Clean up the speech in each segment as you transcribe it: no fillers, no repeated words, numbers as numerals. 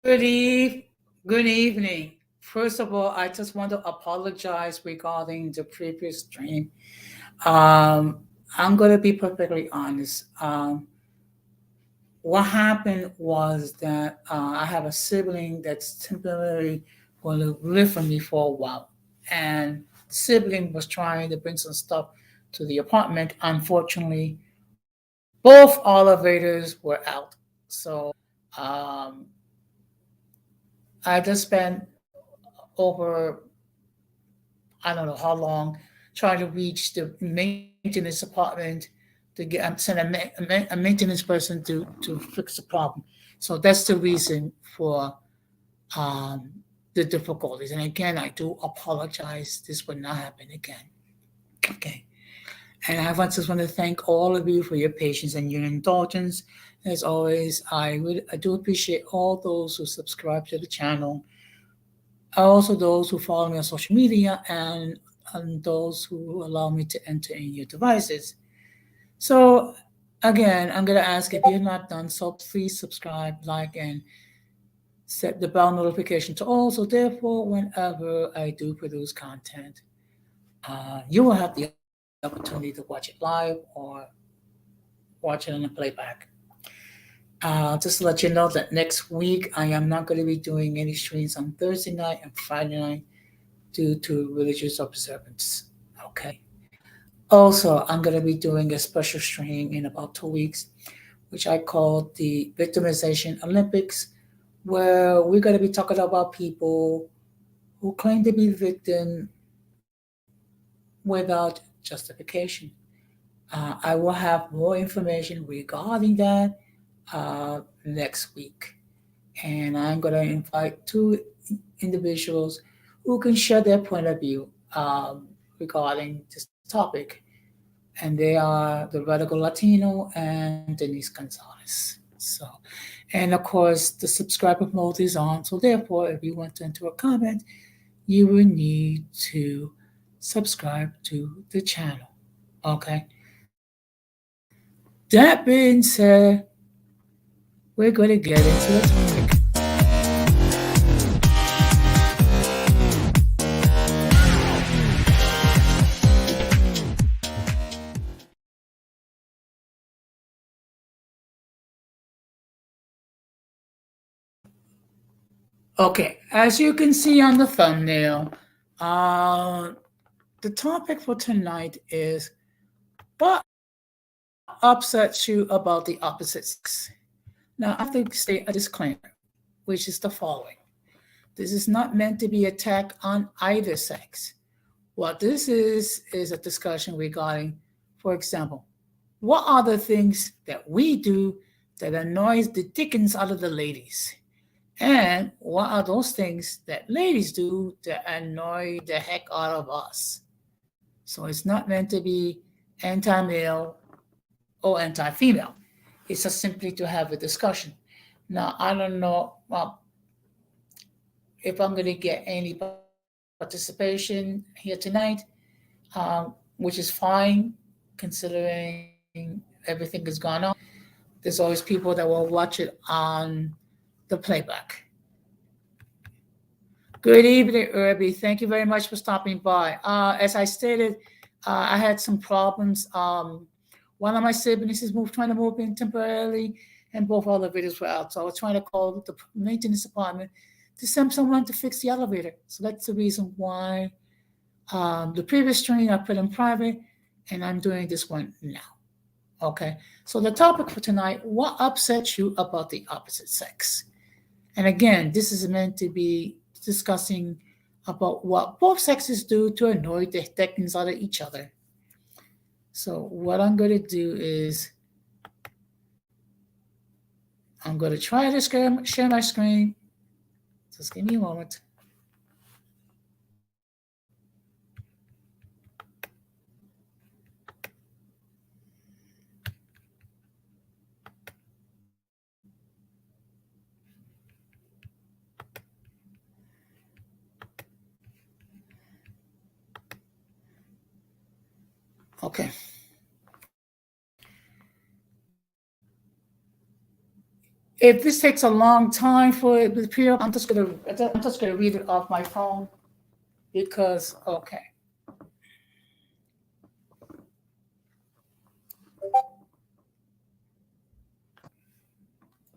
Good eve, good evening. First of all, I just want to apologize regarding the previous stream. Um, I'm gonna be perfectly honest. What happened was that I have a sibling that's temporarily going to live for me for a while, and the sibling was trying to bring some stuff to the apartment. Unfortunately, both elevators were out, so um, I just spent over I don't know how long trying to reach the maintenance department to get send a maintenance person to fix the problem. So that's the reason for um, the difficulties. And again, I do apologize. This will not happen again. Okay. And just want to thank all of you for your patience and your indulgence. As always, I do appreciate all those who subscribe to the channel, also those who follow me on social media, and those who allow me to enter in your devices. So again, I'm gonna ask if you're not done, so please subscribe, like, and set the bell notification to all. So therefore, whenever I do produce content, you will have the opportunity to watch it live or watch it on a playback. Just to let you know that next week I am not going to be doing any streams on Thursday night and Friday night due to religious observance. Okay. Also, I'm going to be doing a special stream in about 2 weeks, which I call the Victimization Olympics, where we're going to be talking about people who claim to be victim without justification. I will have more information regarding that next week. And I'm going to invite two individuals who can share their point of view regarding this topic. And they are the Radical Latino and Denise Gonzalez. So, and of course, the subscriber mode is on. So, therefore, if you want to enter a comment, you will need to subscribe to the channel. Okay. That being said, we're going to get into the topic. Okay, as you can see on the thumbnail, uh, the topic for tonight is what upsets you about the opposite sex. Now, I have to state a disclaimer, which is the following. This is not meant to be attack on either sex. What this is a discussion regarding, for example, what are the things that we do that annoys the dickens out of the ladies? And what are those things that ladies do that annoy the heck out of us? So it's not meant to be anti male or anti female. It's just simply to have a discussion. Now, I don't know if I'm going to get any participation here tonight, which is fine considering everything that's gone on. There's always people that will watch it on the playback. Good evening, Irby. Thank you very much for stopping by. As I stated, I had some problems. One of my siblings is trying to move in temporarily, and both elevators were out. So I was trying to call the maintenance department to send someone to fix the elevator. So that's the reason why the previous stream I put in private, and I'm doing this one now. Okay. So the topic for tonight: what upsets you about the opposite sex? And again, this is meant to be discussing about what both sexes do to annoy the heckens out of each other. So what I'm going to do is I'm going to try to share my screen. Just give me a moment. Okay. If this takes a long time for it to appear, I'm just gonna read it off my phone because okay.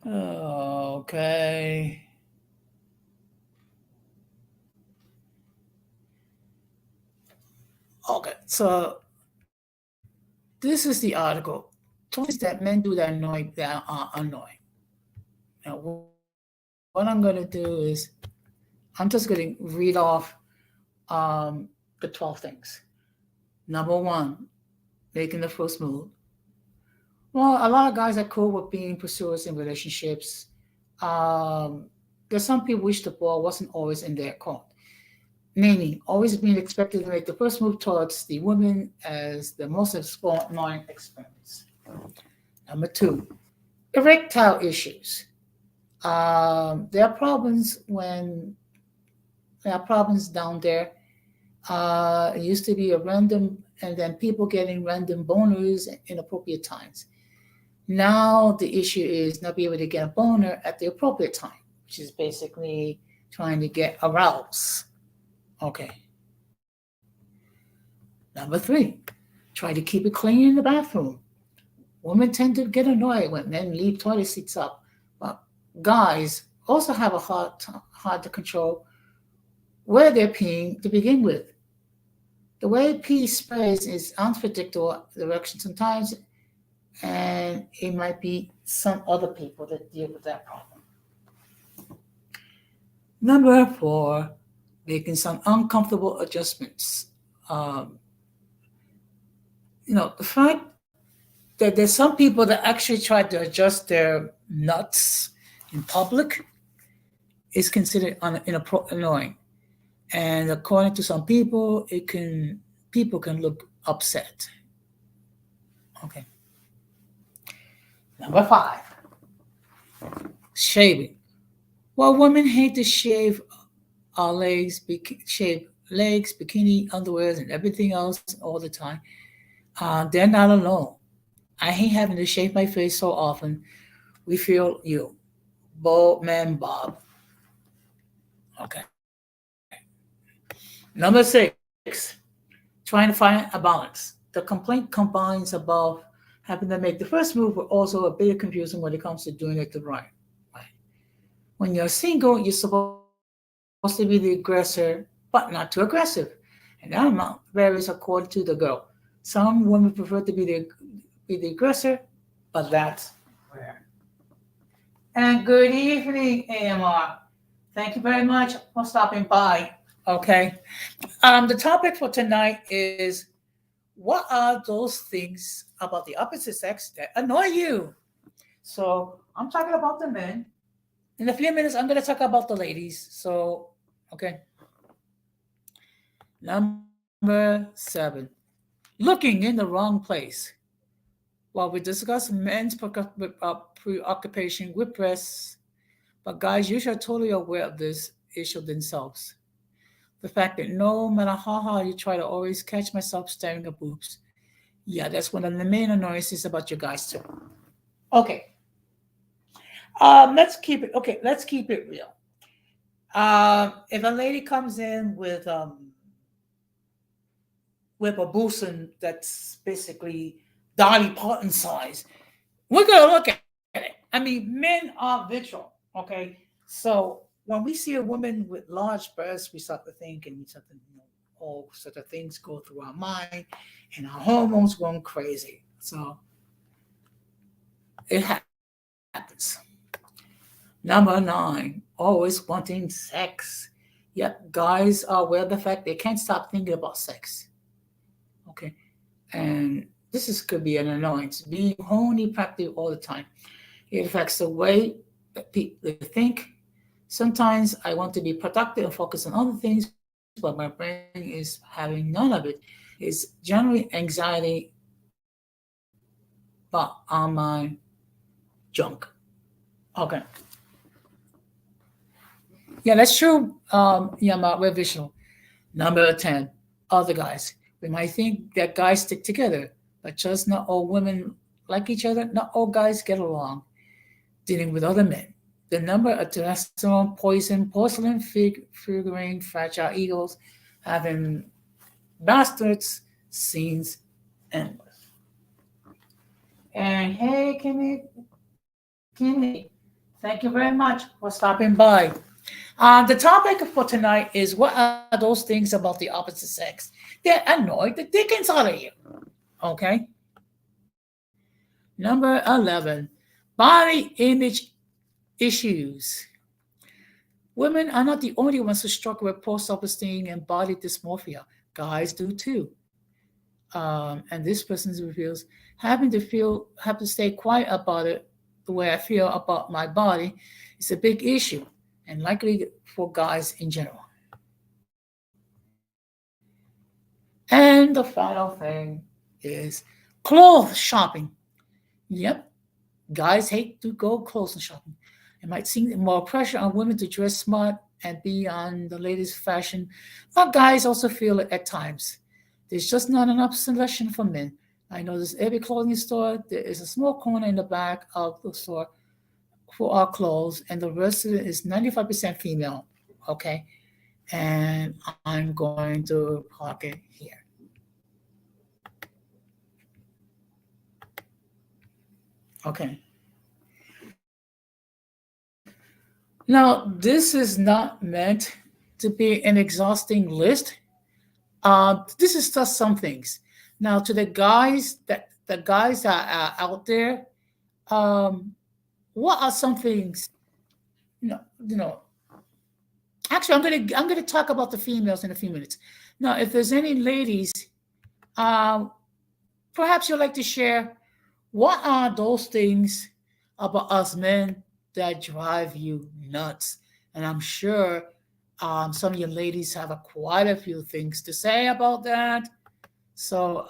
Okay. Okay. So this is the article. 20 things that men do that are annoying. Now what I'm gonna do is I'm just gonna read off um the 12 things. Number one, making the first move. Well, a lot of guys are cool with being pursuers in relationships. Um, there's some people wish the ball wasn't always in their court. Meaning, always being expected to make the first move towards the woman as the most annoying experience. Number two, erectile issues. There are problems when there are problems down there. It used to be a random, and then people getting random boners at inappropriate times. Now the issue is not being able to get a boner at the appropriate time, which is basically trying to get aroused. Okay. Number three, try to keep it clean in the bathroom. Women tend to get annoyed when men leave toilet seats up, but guys also have a hard to control where they're peeing to begin with. The way pee sprays is unpredictable direction sometimes, and it might be some other people that deal with that problem. Number four, making some uncomfortable adjustments. Um, the fact that there's some people that actually try to adjust their nuts in public is considered annoying. And according to some people, people can look upset. Okay. Number five, shaving. While women hate to shave our legs, shave legs, bikini underwears, and everything else all the time, they're not alone. I hate having to shave my face so often. We feel you, bald man Bob. Okay. Number six, trying to find a balance. The complaint combines above having to make the first move, but also a bit confusing when it comes to doing it the right way. When you're single, you're supposed to be the aggressor, but not too aggressive. And that amount varies according to the girl. Some women prefer to be the aggressor, but that's rare. And good evening, AMR. Thank you very much for stopping by. Okay. The topic for tonight is what are those things about the opposite sex that annoy you? So I'm talking about the men. In a few minutes, I'm going to talk about the ladies. So, okay. Number seven, looking in the wrong place. While we discuss men's preoccupation with breasts, but guys usually are totally aware of this issue themselves. The fact that no matter how hard you try to always catch myself staring at boobs. Yeah, that's one of the main annoyances about you guys too. Okay. Let's keep it real. If a lady comes in with a bosom that's basically Dolly Parton size, we're gonna look at it. I mean, men are visual, okay? So when we see a woman with large breasts, we start to think and we start to, all sort of things go through our mind and our hormones going crazy. So it happens. Number nine, always wanting sex. Yet guys are aware of the fact they can't stop thinking about sex. Okay. And this is could be an annoyance. Being horny practically all the time. It affects the way that people think. Sometimes I want to be productive and focus on other things, but my brain is having none of it. It's generally anxiety, but on my junk. Okay. Yeah, that's true. We're visual. Number 10, other guys. We might think that guys stick together, but just not all women like each other. Not all guys get along. dealing with other men. The number of testosterone, poison, porcelain figurine, fragile eagles, having bastards, scenes endless. And hey, Kimmy, thank you very much for stopping by. The topic for tonight is what are those things about the opposite sex that annoy the dickens out of you? Okay. Number 11, body image issues. Women are not the only ones who struggle with poor self esteem and body dysmorphia. Guys do too. And this person reveals have to stay quiet about it, the way I feel about my body, is a big issue, and likely for guys in general. And the final thing is clothes shopping. Yep, guys hate to go clothes shopping. It might seem more pressure on women to dress smart and be on the latest fashion, but guys also feel it at times. There's just not enough selection for men. I notice every clothing store, there is a small corner in the back of the store for our clothes, and the rest of it is 95% female. Okay, and I'm going to park it here. Okay. Now, this is not meant to be an exhausting list. This is just some things. Now, to the guys that are out there, um, what are some things? You know. Actually, I'm gonna talk about the females in a few minutes. Now, if there's any ladies, um, perhaps you'd like to share what are those things about us men that drive you nuts? And I'm sure some of you ladies have quite a few things to say about that. So,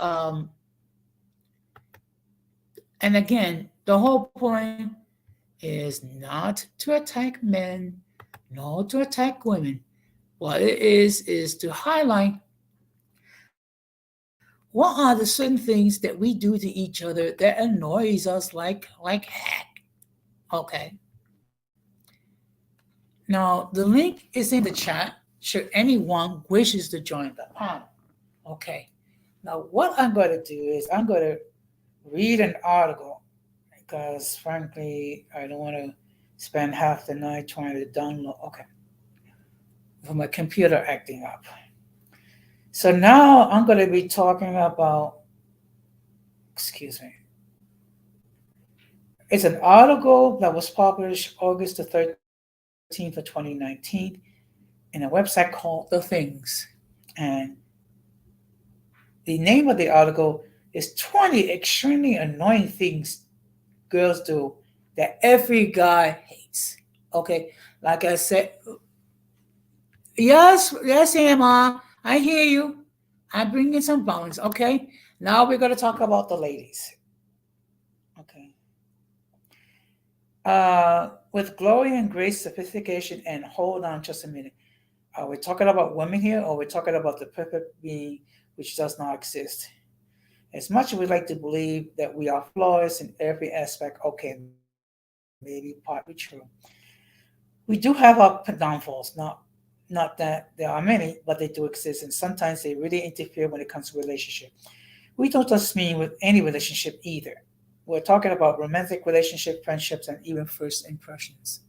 and again, the whole point is not to attack men, nor to attack women. What it is to highlight what are the certain things that we do to each other that annoys us like heck. Okay. Now the link is in the chat should anyone wishes to join the panel. Okay. Now what I'm going to do is I'm going to read an article because frankly I don't want to spend half the night trying to download. Okay. For my computer acting up. So now I'm going to be talking about, excuse me, it's an article that was published August the 13th of 2019 in a website called The Things. And the name of the article is 20 extremely annoying things girls do that every guy hates. Okay, like I said, yes, Emma, I hear you. I'm bringing some balance. Okay, now we're going to talk about the ladies. Okay. With glory and grace, sophistication, and hold on just a minute. Are we talking about women here, or are we talking about the perfect being which does not exist? As much as we like to believe that we are flawless in every aspect, okay, maybe partly true. We do have our downfalls, not that there are many, but they do exist, and sometimes they really interfere when it comes to relationship. We don't just mean with any relationship either. We're talking about romantic relationship, friendships, and even first impressions.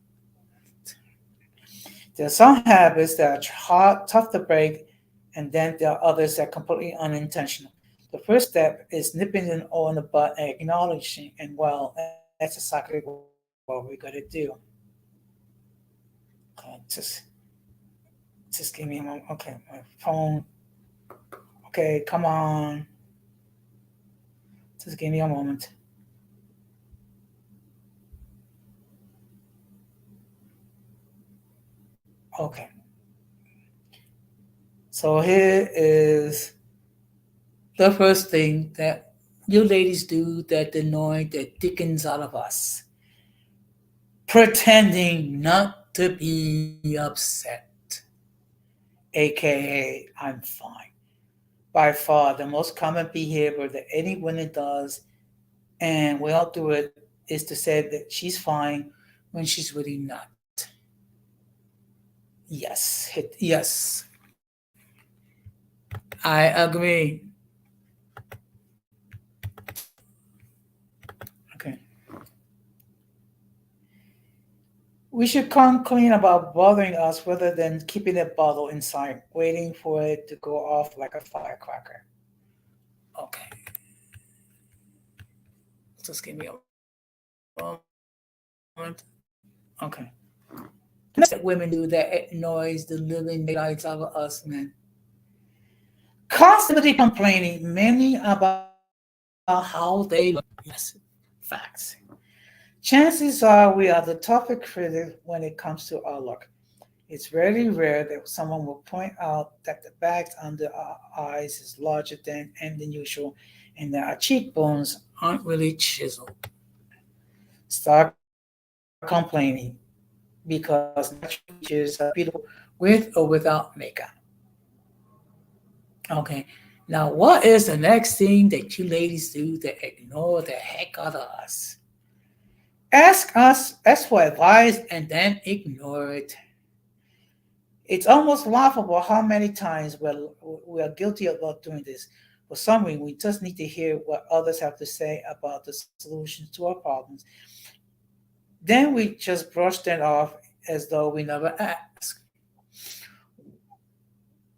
There are some habits that are hard, tough to break, and then there are others that are completely unintentional. The first step is nipping them all in the butt and acknowledging, and well, that's exactly what we're going to do. Okay, just give me a moment. Okay, my phone. Okay, come on. Just give me a moment. Okay, so here is the first thing that you ladies do that annoy the dickens out of us: pretending not to be upset, aka I'm fine. By far, the most common behavior that any woman does, and we all do it is to say that she's fine when she's really not. Yes, yes, I agree. Okay. We should come clean about bothering us rather than keeping the bottle inside, waiting for it to go off like a firecracker. Okay, just give me a moment. Okay. Next that women do that annoys the living daylights out of us, man. Constantly complaining, mainly about how they look. Yes, facts. Chances are we are the toughest critic when it comes to our look. It's very rare that someone will point out that the bags under our eyes is larger than usual and that our cheekbones aren't really chiseled. Start complaining because natural features are beautiful with or without makeup. Okay. Now, what is the next thing that you ladies do that ignore the heck out of us? Ask for advice, and then ignore it. It's almost laughable how many times we are guilty about doing this. For some reason, we just need to hear what others have to say about the solutions to our problems. Then we just brush them off as though we never asked.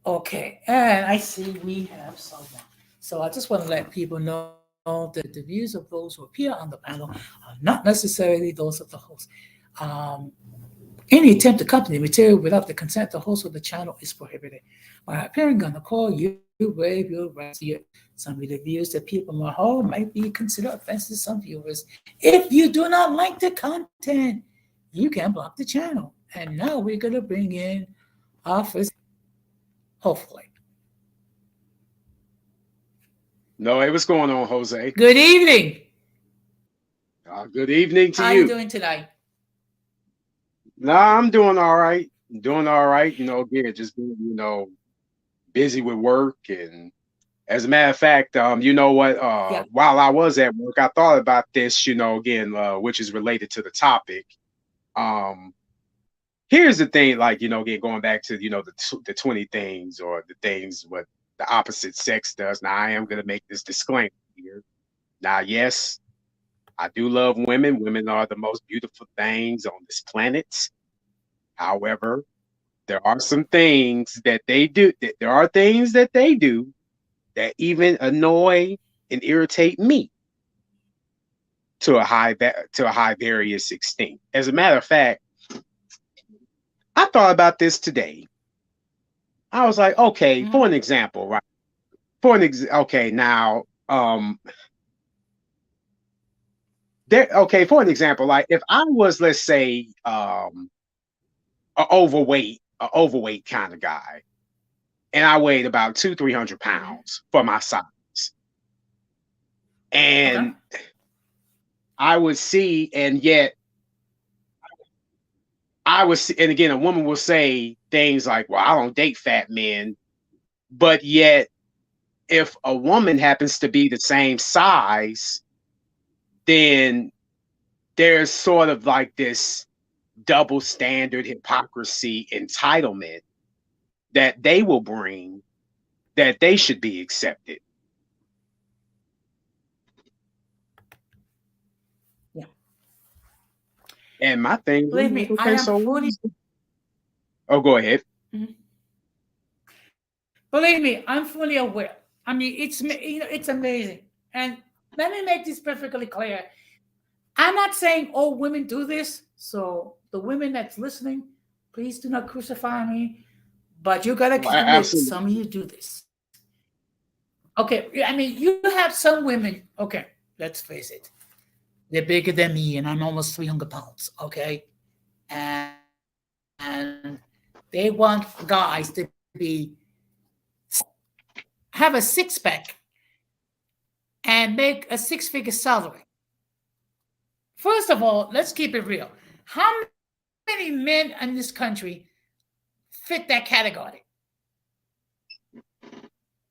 Okay, and I see we have someone. So I just want to let people know that the views of those who appear on the panel are not necessarily those of the host. Um, Any attempt to copy the material without the consent of the host of the channel is prohibited. By appearing on the call, you waive your rights to your some of the views that people might hold might be considered offensive to some viewers. If you do not like the content, you can block the channel. And now we're gonna bring in our first, hopefully. No, hey, what's going on, Jose? Good evening. Good evening to How are you you. doing tonight? Nah, I'm doing all right. Doing all right. Again, just being, busy with work. And as a matter of fact, you know what? Yeah. While I was at work, I thought about this, again, which is related to the topic. Um, Here's the thing, like, again, going back to, the 20 things or the things what the opposite sex does. Now, I am going to make this disclaimer here. Now, yes, I do love women. Women are the most beautiful things on this planet. However, there are some things that they do. There are things that they do that even annoy and irritate me to a high various extent. As a matter of fact, I thought about this today. I was like, okay, Mhm. for an example, right? Okay, now, for an example, like if I was, let's say, a overweight kind of guy, and I weighed about 300 pounds for my size. Okay. And I would see, and yet and again, a woman will say things like, well, I don't date fat men. But yet, if a woman happens to be the same size, then there's sort of like this double standard hypocrisy entitlement that they will bring that they should be accepted. Yeah. And my thing, I'm Believe like, me, I okay, am so what fully. is oh, go ahead. Mhm. Believe me, I'm fully aware. I mean, it's amazing. And let me make this perfectly clear. I'm not saying all women do this. So the women that's listening, please do not crucify me. But you gotta admit, Absolutely. some of you do this. Okay, I mean, you have some women. Okay, let's face it. They're bigger than me, and I'm almost 300 pounds. Okay, and they want guys to be have a six pack and make a six-figure salary. First of all, let's keep it real. How many men in this country fit that category?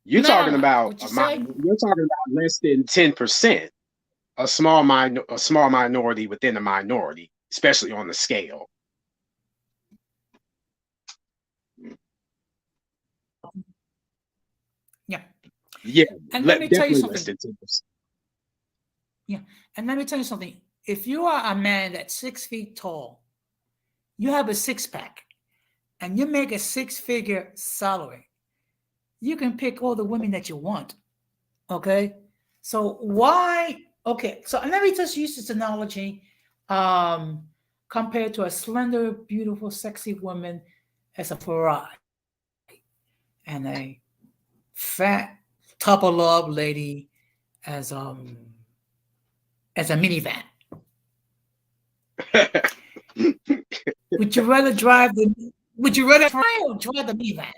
You're Man or talking not? Would you about say? you're talking about less than 10%. a small minority within a minority, especially on the scale. Yeah. Yeah, And let me tell you definitely something. listen to this. Yeah. And let me tell you something. If you are a man that's 6 feet tall, you have a six pack, and you make a six-figure salary, you can pick all the women that you want. Okay. So why? Okay. So let me just use this analogy, um, compared to a slender, beautiful, sexy woman as a Ferrari and a fat, top of love lady as as a minivan. Would you rather drive the Would you rather Ferrari or drive the minivan?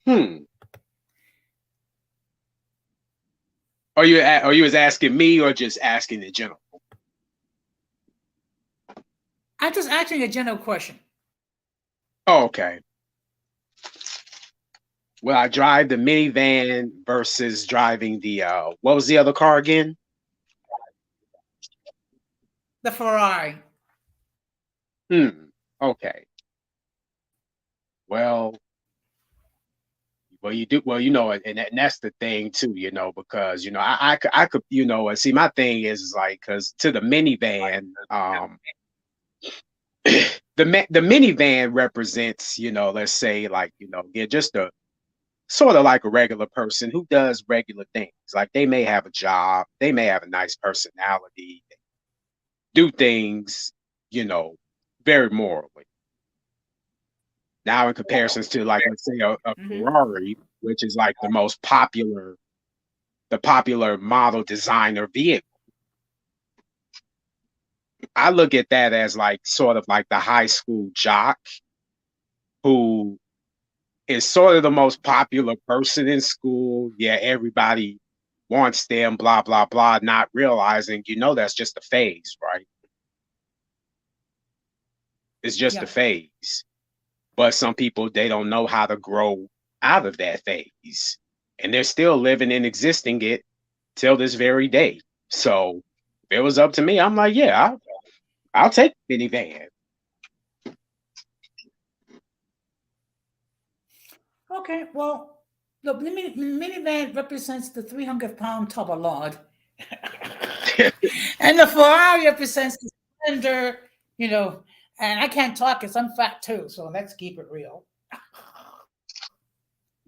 Hmm. Are you as asking me or just asking in general? I'm just asking a general question. Oh, okay. Well, I drive the minivan versus driving the what was the other car again? The Ferrari. Hmm. Okay. Well, you do well, and that's the thing too, because I could, and see my thing is like because to the minivan, the minivan represents, let's say like, yeah, just a sort of like a regular person who does regular things. Like they may have a job, they may have a nice personality, do things, you know, very morally. Now, in comparisons to like let's say a Mm-hmm. Ferrari, which is like the popular model designer vehicle, I look at that as like sort of like the high school jock who is sort of the most popular person in school. Yeah, everybody wants them, blah, blah, blah, not realizing, that's just a phase, right? It's just a Yeah. phase. But some people, they don't know how to grow out of that phase. And they're still living and existing it till this very day. So if it was up to me, I'm like, yeah, I'll take minivan. Okay. Well, the minivan represents the 300-pound top of lard, and the Ferrari represents the slender, you know. And I can't talk because I'm fat too. So let's keep it real.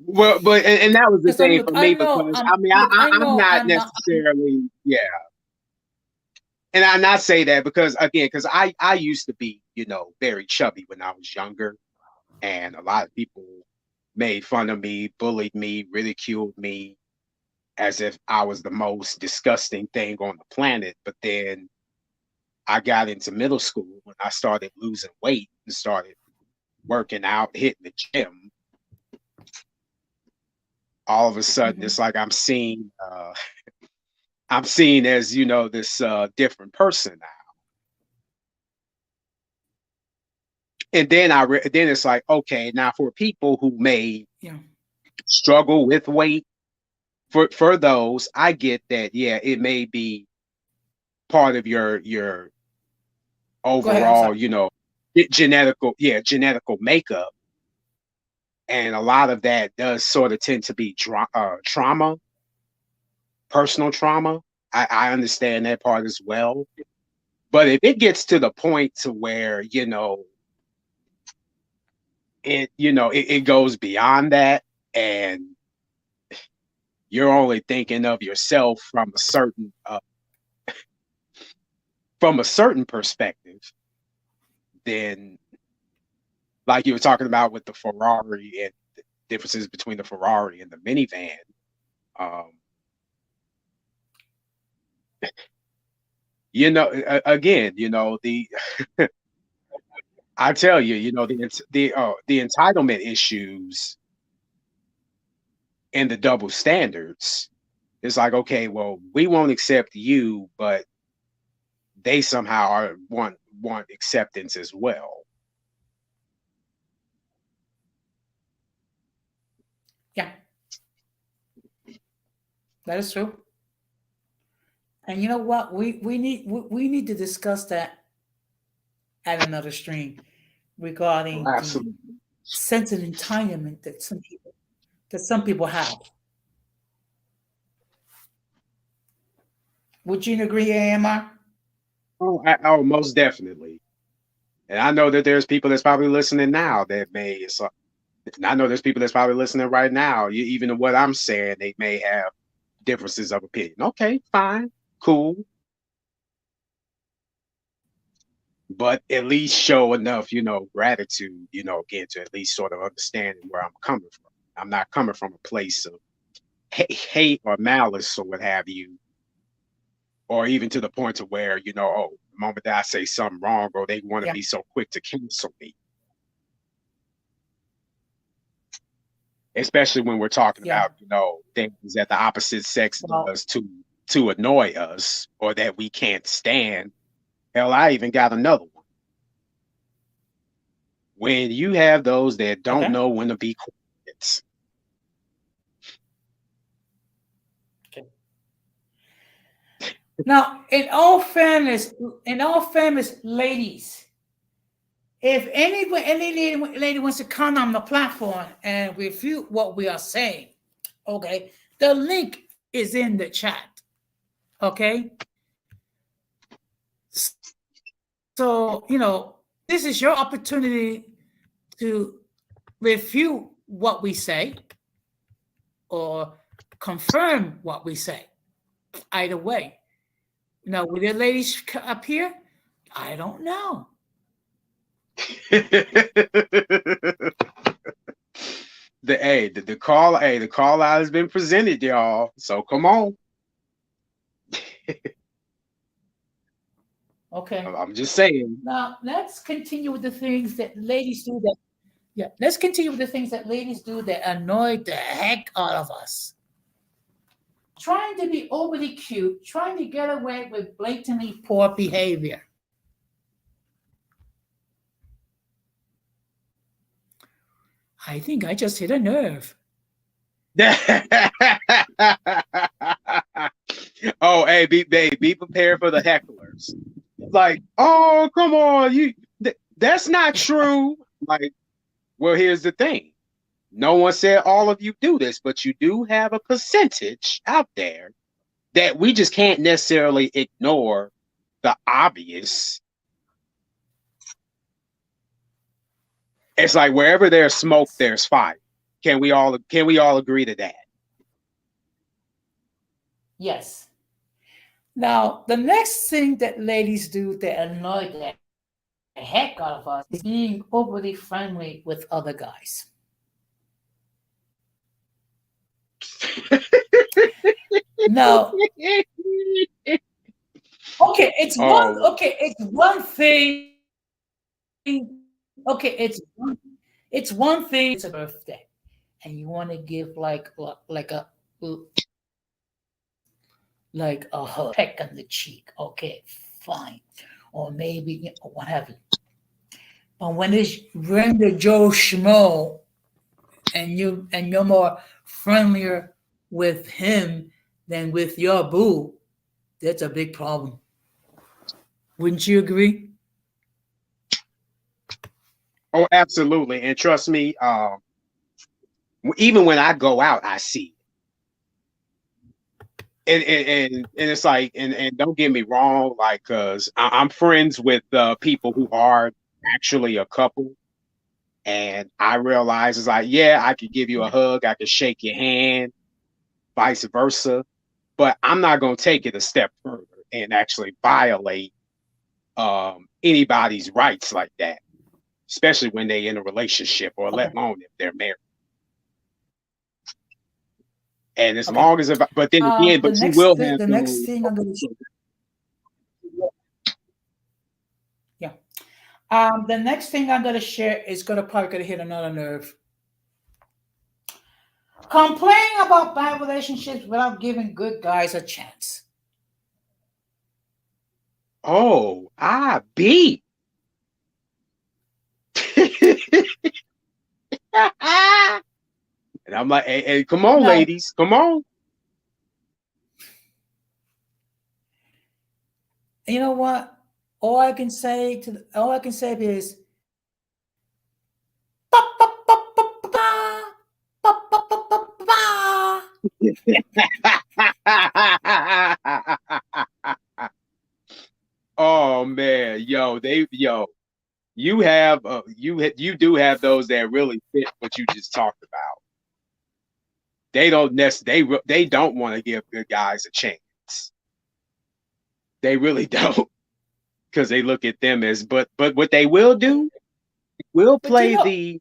Well, but and that was the Because thing for me because I mean I I'm know not I'm not. necessarily, yeah, and I not say that because again because I used to be, very chubby when I was younger, and a lot of people made fun of me, bullied me, ridiculed me as if I was the most disgusting thing on the planet. But then I got into middle school when I started losing weight and started working out, hitting the gym. All of a sudden, it's Mhm. like I'm seen as this different person now. And then then it's like, okay, now for people who may Yeah. struggle with weight, for those, I get that. Yeah, it may be part of your Go ahead. I'm overall, sorry. genetical makeup, and a lot of that does sort of tend to be trauma, personal trauma. I understand that part as well. But if it gets to the point to where it goes beyond that, and you're only thinking of yourself from a certain perspective, then like you were talking about with the Ferrari and the differences between the Ferrari and the minivan. Um, again, the I tell you, the entitlement issues and the double standards. It's like, okay, well, we won't accept you, but they somehow want acceptance as well. Yeah. That is true. And you know what? We need to discuss that at another stream Oh, regarding the absolutely. sense of entitlement that some people have. Would you agree, AMR? Oh, most definitely. And I know that there's people that's probably listening now that may. And I know there's people that's probably listening right now. Even to what I'm saying, they may have differences of opinion. Okay, fine, cool, but at least show enough, gratitude, again, to at least sort of understanding where I'm coming from. I'm not coming from a place of hate or malice or what have you, or even to the point of where, oh, the moment that I say something wrong, or they want to Yeah, be so quick to cancel me, especially when we're talking yeah. about, things that the opposite sex Well, does to annoy us or that we can't stand. Hell, I even got another one. When you have those that don't okay. know when to be quiet. Okay. Now, in all fairness, ladies, if any lady wants to come on the platform and refute what we are saying, okay, the link is in the chat. Okay, so this is your opportunity to refute what we say or confirm what we say. Either way. Now, will the ladies appear? I don't know. The call out has been presented, y'all. So come on. Okay. I'm just saying. Now, let's continue with the things that ladies do that. Yeah, let's continue with the things that ladies do that annoy the heck out of us. Trying to be overly cute, trying to get away with blatantly poor behavior. I think I just hit a nerve. Oh, hey, be prepared for the hecklers. Like, oh, come on, that's not true. Like, well, here's the thing. No one said all of you do this, but you do have a percentage out there that we just can't necessarily ignore the obvious. It's like wherever there's smoke, Yes. there's fire. Can we all agree to that? Yes. Now, the next thing that ladies do that annoy the heck out of us is being overly friendly with other guys. Now, okay, Oh, it's one thing. Okay, it's one thing when it's a birthday and you want to give like a hug, peck on the cheek. Okay, fine, or maybe what have you. But when it's regular Joe Schmo and you're more friendlier with him than with your boo, that's a big problem. Wouldn't you agree? oh, absolutely. And trust me, even when I go out, I see. And it's like, and don't get me wrong, like, cause I'm friends with people who are actually a couple, and I realize it's like, yeah, I could give you a Yeah. hug, I could shake your hand, vice versa, but I'm not gonna take it a step further and actually violate anybody's rights like that, especially when they in a relationship or Okay. let alone if they're married. And as Okay. long as, but then again, but you will have The next those. thing I'm going to yeah. The next thing I'm going to share is going to probably going to hit another nerve. Complaining about bad relationships without giving good guys a chance. Oh, I be. And I'm like, hey, hey, come on, Now, ladies, come on. you know what? All I can say is ba ba ba ba ba ba ba ba ba ba ba. Oh man, you do have those that really fit what you just talked about. They don't want to give good guys a chance. They really don't, because they look at them as, but what they will do, will But play the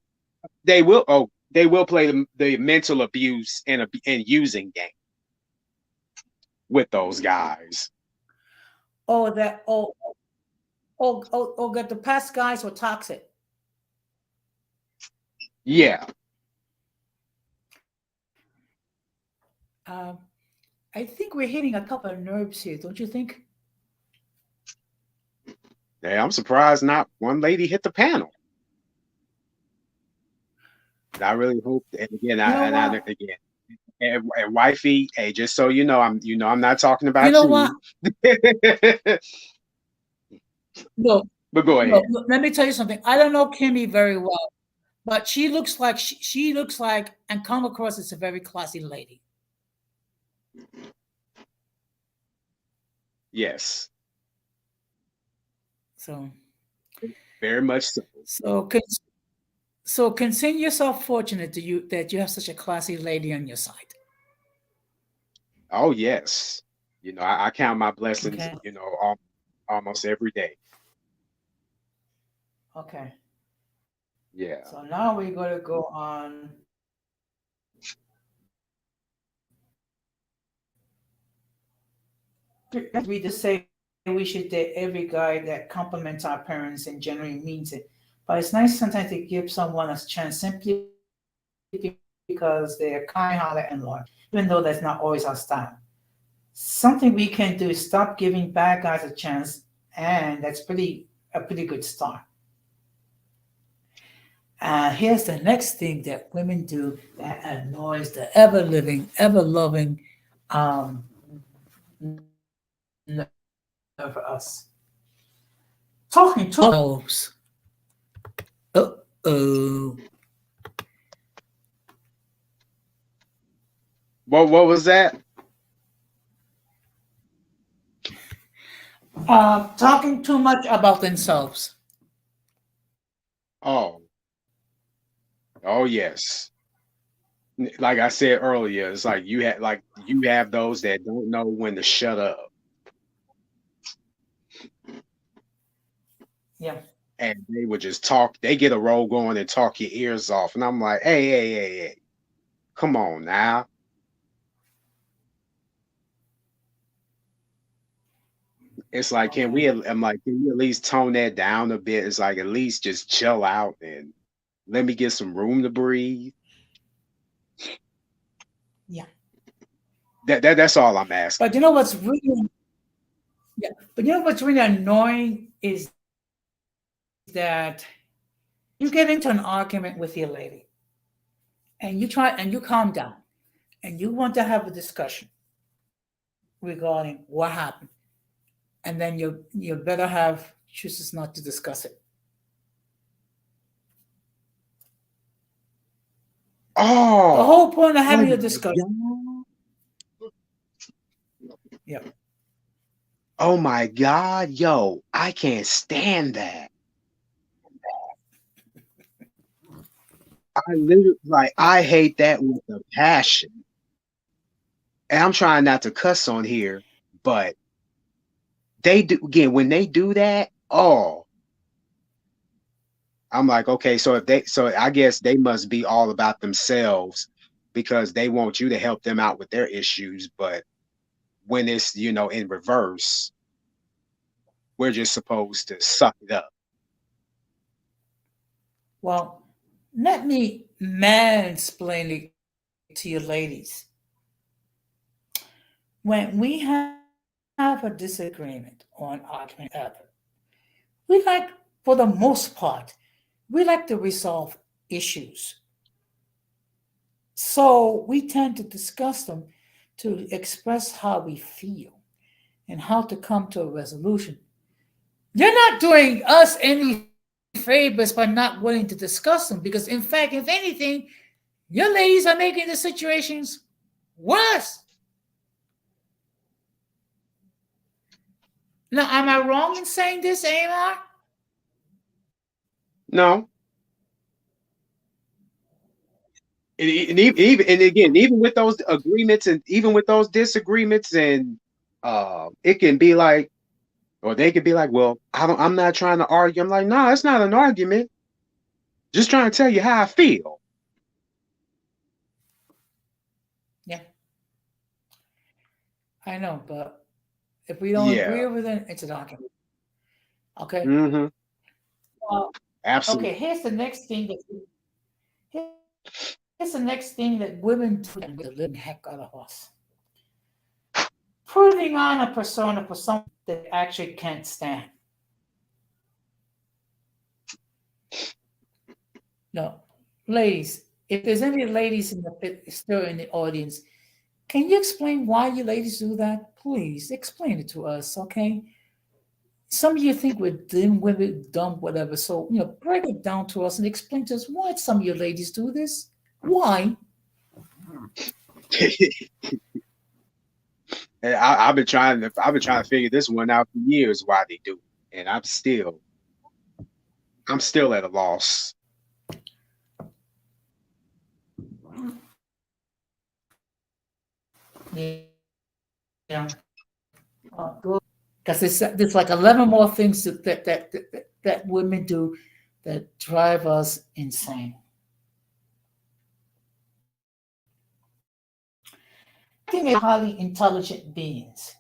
they will play the mental abuse and using game with those guys. oh that that the past guys were toxic. Yeah, Um, I think we're hitting a couple of nerves here, don't you think? yeah, I'm surprised not one lady hit the panel. And I really hope, and again, You know I what? again, and wifey, hey, just so you know, I'm not talking You about know what? you. But Look, go ahead. look, let me tell you something. I don't know Kimmy very well, but she looks like and come across as a very classy lady. Yes, So very much so. so con- so consider yourself fortunate that you have such a classy lady on your side. Oh yes, I count my blessings, Okay. almost every day. Okay. Yeah. So now we're going to go on. We just say we should date every guy that compliments our parents and generally means it. But it's nice sometimes to give someone a chance simply because they're kind hearted and loyal, even though that's not always our style. Something we can do is stop giving bad guys a chance, and that's a pretty good start. Here's the next thing that women do that annoys the ever living, ever loving um, nerve of us. Talking to ourselves. Uh-oh. What was that? Talking too much about themselves. Oh, oh yes. Like I said earlier, it's like you have those that don't know when to shut up, Yeah. and they would just talk. They get a roll going and talk your ears off, and I'm like, hey, come on now. It's like, Okay. I'm like, can we at least tone that down a bit? It's like, at least just chill out and let me get some room to breathe. Yeah. That's all I'm asking. But you know what's really yeah. But you know what's really annoying is that you get into an argument with your lady, and you try and you calm down, and you want to have a discussion regarding what happened, and then you better have chooses not to discuss it. The Oh, whole point of oh having a my discussion, God. yeah. Oh my God, yo, I can't stand that. I literally like I hate that with a passion. And I'm trying not to cuss on here, but they do again when they do that. Oh, I'm like, okay, so I guess they must be all about themselves because they want you to help them out with their issues. But when it's, in reverse, we're just supposed to suck it up. Well, let me mansplain it to you ladies. When we have a disagreement or an argument, whatever, we like, for the most part, we like to resolve issues. So we tend to discuss them to express how we feel. and how to come to a resolution. You're not doing us any favors by not willing to discuss them because, in fact, if anything, your ladies are making the situations worse. Now, am I wrong in saying this, AMR? No, and again, even with those agreements and even with those disagreements, and it can be like, or they could be like, well, I'm not trying to argue. I'm like, no, it's not an argument. Just trying to tell you how I feel. Yeah, I know, but if we don't Yeah. agree with it, it's an argument. Okay. Mm-hmm. Well, Absolutely. okay. Here's the next thing that women do that annoys the living heck out of us. Putting on a persona for someone that actually can't stand. No, ladies. If there's any ladies still in the audience, can you explain why you ladies do that? Please explain it to us, okay? Some of you think we're dim, women, dumb, whatever. So, break it down to us and explain to us why some of you ladies do this. Why? And I've been trying to figure this one out for years why they do it. And I'm still at a loss. Yeah. Because there's like 11 more things that women do that drive us insane. Acting as highly intelligent beings.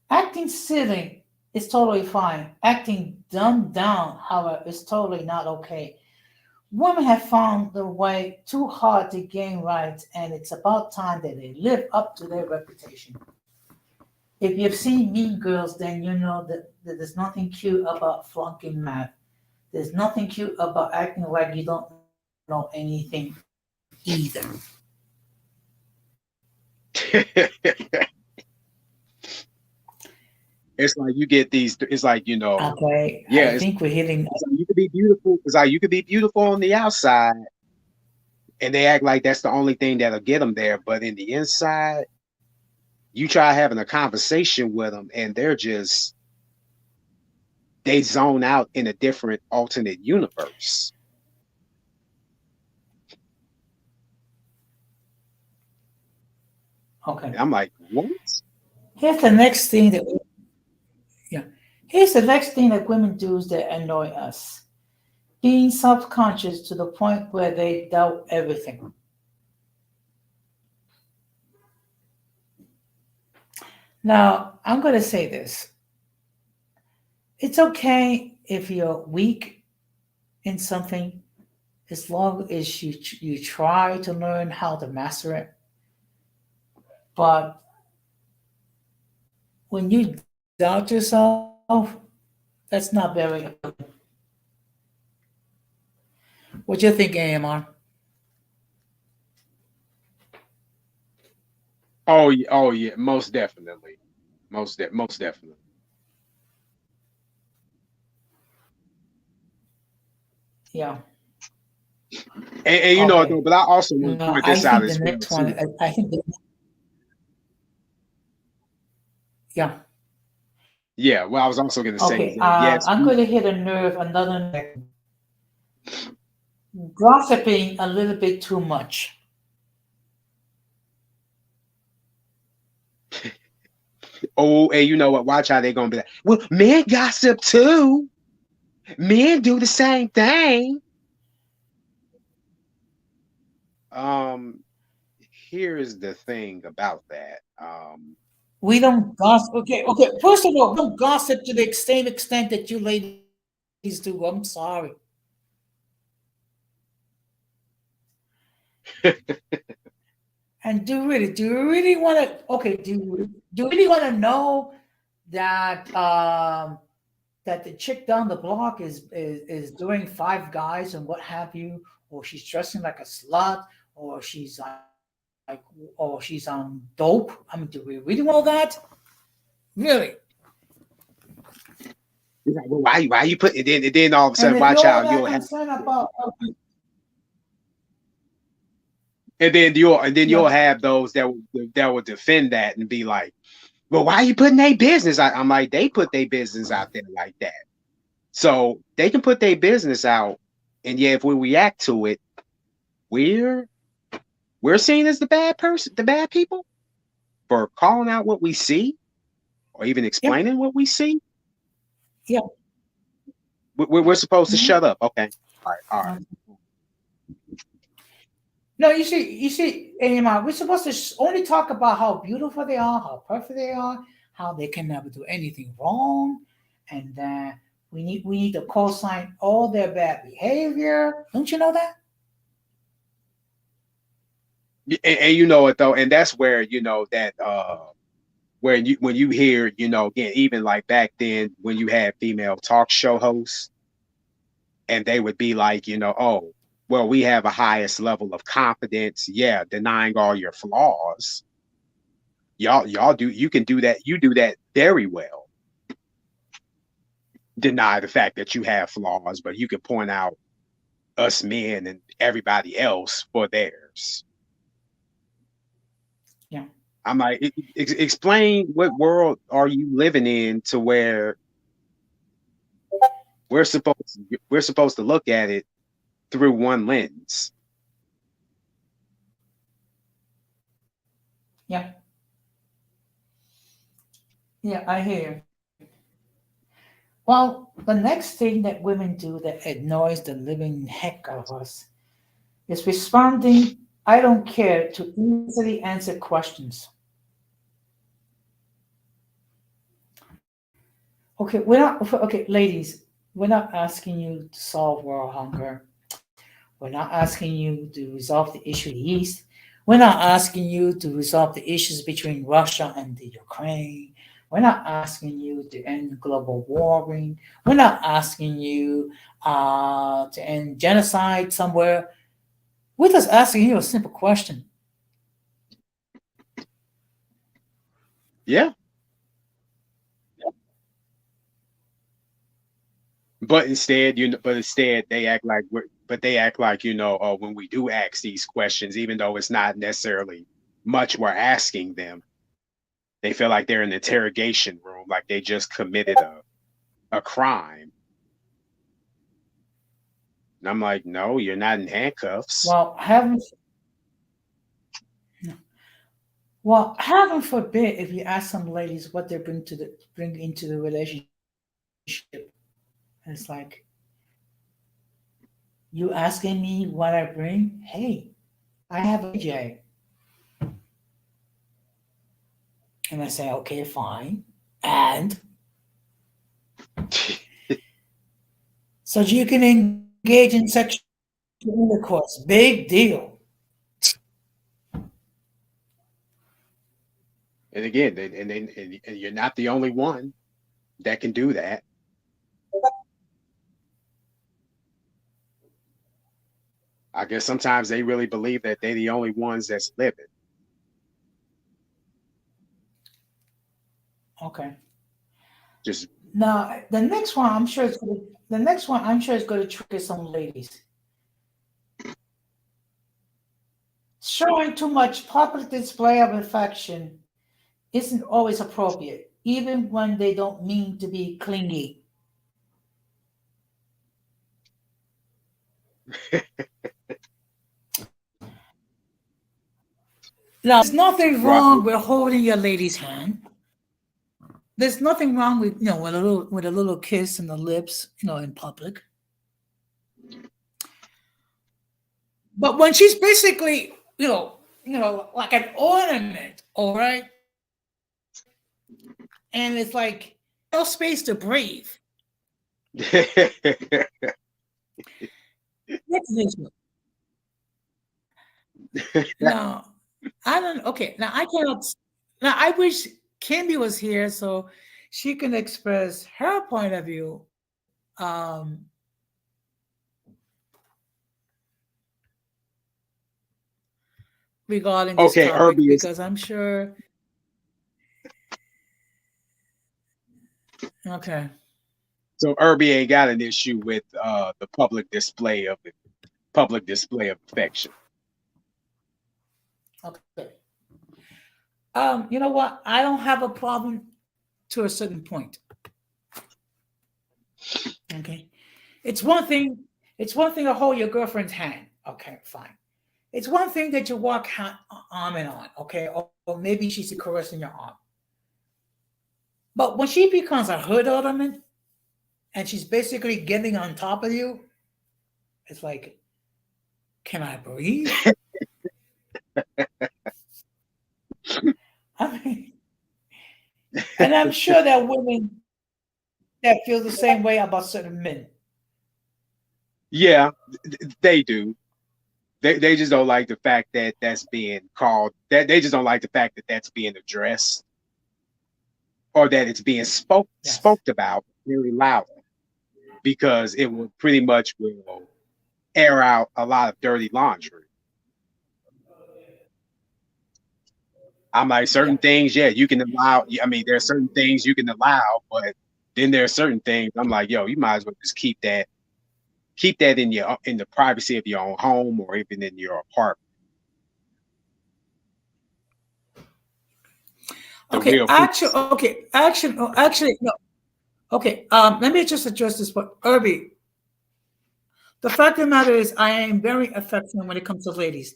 Acting silly is totally fine. Acting dumbed down, however, is totally not okay. Women have found their way too hard to gain rights, and it's about time that they live up to their reputation. If you've seen Mean Girls, then you know that there's nothing cute about flunking math. There's nothing cute about acting like you don't know anything either. It's like you get these. It's like Okay, I yeah. think we're hitting. It's like you could be beautiful. It's like you could be beautiful on the outside, and they act like that's the only thing that'll get them there. But in the inside, you try having a conversation with them, and they zone out in a different alternate universe. Okay, And I'm like, what? here's the next thing that yeah. Here's the next thing that women do is that annoy us. Being self-conscious to the point where they doubt everything. Now, I'm going to say this. It's okay if you're weak in something as long as you try to learn how to master it. But when you doubt yourself, that's not very appealing. What you think, AMR? Oh yeah, oh yeah, most definitely, most definitely. Yeah. And Okay. though, but I also want to No, point I this out think the as well next one. too. I think. Yeah. Yeah, what I was also going to say is Okay. that yes, I'm going to hit a nerve. Another nerve. Gossiping a little bit too much. oh, and you know what? Watch how they're going to be like. Well, men gossip too. Men do the same thing. Um, here is the thing about that. We don't gossip. Okay. Okay. First of all, we don't gossip to the same extent that you ladies do. I'm sorry. And do you really want to? Okay. Do you really want to know that that the chick down the block is doing five guys and what have you, or she's dressing like a slut, or she's like oh, she's on dope. I mean, do we really want that? Really? He's like, well, why you put and then all of a And sudden, if watch you're out, that you'll have concerned about, and then you'll yeah, have those that will defend that and be like, well, why you putting their business out? I'm like, they put their business out there like that. So they can put their business out, and yeah, if we react to it, we're we're seen as the bad person, the bad people for calling out what we see or even yep, explaining what we see. yeah. We're supposed to Hmm. shut up. Okay. All right. No, Emma, we're supposed to only talk about how beautiful they are, how perfect they are, how they can never do anything wrong, and that we need to co-sign all their bad behavior. Don't you know that? And you know it though, and that's where you know that when you hear, you know, again, even like back then when you had female talk show hosts and they would be like, you know, oh, well, we have a highest level of confidence, yeah, denying all your flaws. Y'all do, you can do that, you do that very well. Deny the fact that you have flaws, but you can point out us men and everybody else for theirs. Yeah. I'm like, explain what world are you living in to where we're supposed to look at it through one lens. Yeah. Yeah, I hear you. Well, the next thing that women do that annoys the living heck out of us is responding, I don't care, to easily answer questions. Okay, ladies, we're not asking you to solve world hunger. We're not asking you to resolve the issue in the East. We're not asking you to resolve the issues between Russia and the Ukraine. We're not asking you to end global warming. We're not asking you to end genocide somewhere. We're just asking you a simple question. Yeah, but instead they act like but they act like, you know, when we do ask these questions, even though it's not necessarily much we're asking them, they feel like they're in the interrogation room, like they just committed a crime. And I'm like, no, you're not in handcuffs. Well, heaven forbid if you ask some ladies what they bring into the relationship, and it's like, you asking me what I bring? Hey, I have a DJ, and I say, okay, fine, and so you can engage in sexual intercourse. Big deal. And again, and you're not the only one that can do that. I guess sometimes they really believe that they're the only ones that's living. Okay. Just Now the next one I'm sure is going to trigger some ladies. Showing too much public display of affection isn't always appropriate, even when they don't mean to be clingy. Now, there's nothing right. wrong with holding your lady's hand. There's nothing wrong with with a little kiss in the lips, in public. But when she's basically, like an ornament, all right, and it's like no space to breathe. What's this? Now, I don't. Okay, now I cannot. Now I wish Candy was here so she can express her point of view. regarding this Okay, topic Herbie is because I'm sure. Okay, so Herbie ain't got an issue with the public display of affection. okay. You know what? I don't have a problem to a certain point. Okay, it's one thing. It's one thing to hold your girlfriend's hand. Okay, fine. It's one thing that you walk arm in on. Okay, or maybe she's caressing your arm. But when she becomes a hood ornament and she's basically getting on top of you, it's like, can I breathe? I mean, and I'm sure there are women that feel the same way about certain men. Yeah, they do. They just don't like the fact that that's being called. That they just don't like the fact that that's being addressed or that it's being Yes. spoke about very loudly because it will pretty much will air out a lot of dirty laundry. I'm like Yeah. certain things, yeah, you can allow. I mean, there are certain things you can allow, but then there are certain things I'm like, yo, you might as well just keep that in the privacy of your own home or even in your apartment. The Okay. real freaky Actually, stuff. okay. Actually, no. Okay. Let me just address this. But Irby, the fact of the matter is, I am very affectionate when it comes to ladies.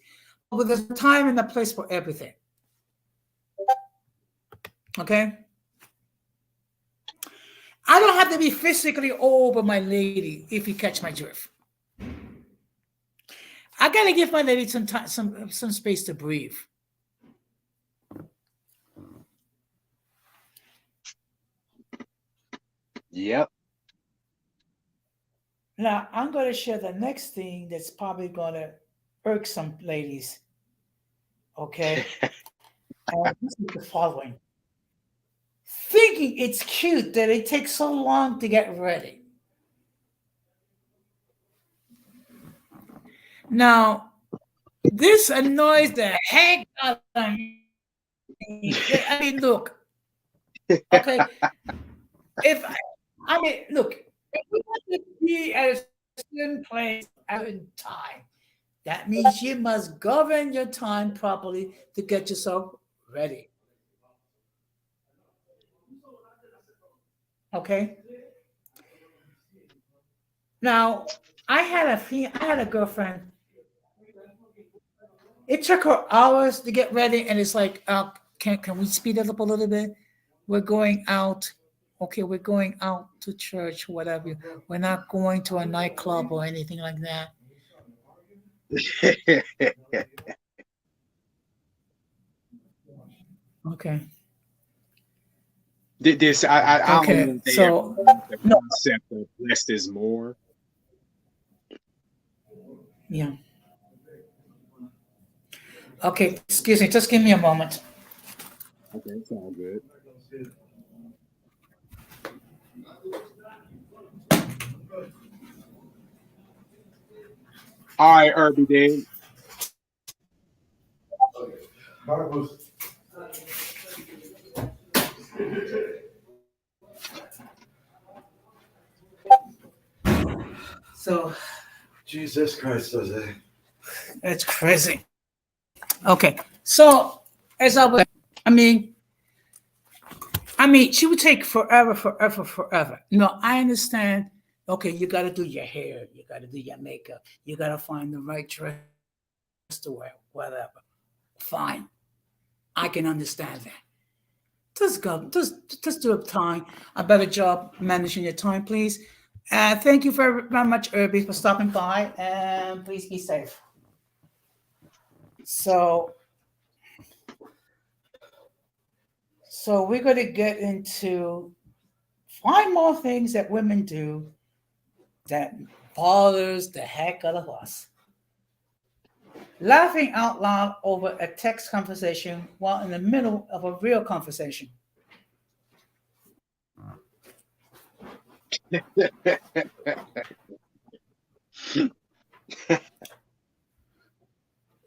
But there's a time and a place for everything. Okay. I don't have to be physically over my lady if you catch my drift. I gotta give my lady some time, some space to breathe. Yep. Now I'm gonna share the next thing that's probably gonna irk some ladies. Okay, and this is the following: thinking it's cute that it takes so long to get ready. Now this annoys the heck out of me. I mean, look, okay. If I mean, look, if we have to be at a certain place at a certain time, that means you must govern your time properly to get yourself ready. Okay. Now, I had a girlfriend. It took her hours to get ready, and it's like, can we speed it up a little bit? We're going out. Okay, we're going out to church, whatever. We're not going to a nightclub or anything like that. Okay. This I don't know Okay. if they ever So use the no, concept of less is more. yeah. Okay. Excuse me. Just give me a moment. Okay, it's all good. All right, Irby, then. So Jesus Christ, Jose. it's crazy. Okay. So as I mean, she would take forever, forever, forever. No, I understand. Okay, you got to do your hair, you got to do your makeup, you got to find the right dress to wear, whatever. Fine, I can understand that. Just do a a better job managing your time, please. Thank you very much, Irby, for stopping by, and please be safe. So, so we're going to get into five more things that women do that bothers the heck out of us. Laughing out loud over a text conversation while in the middle of a real conversation.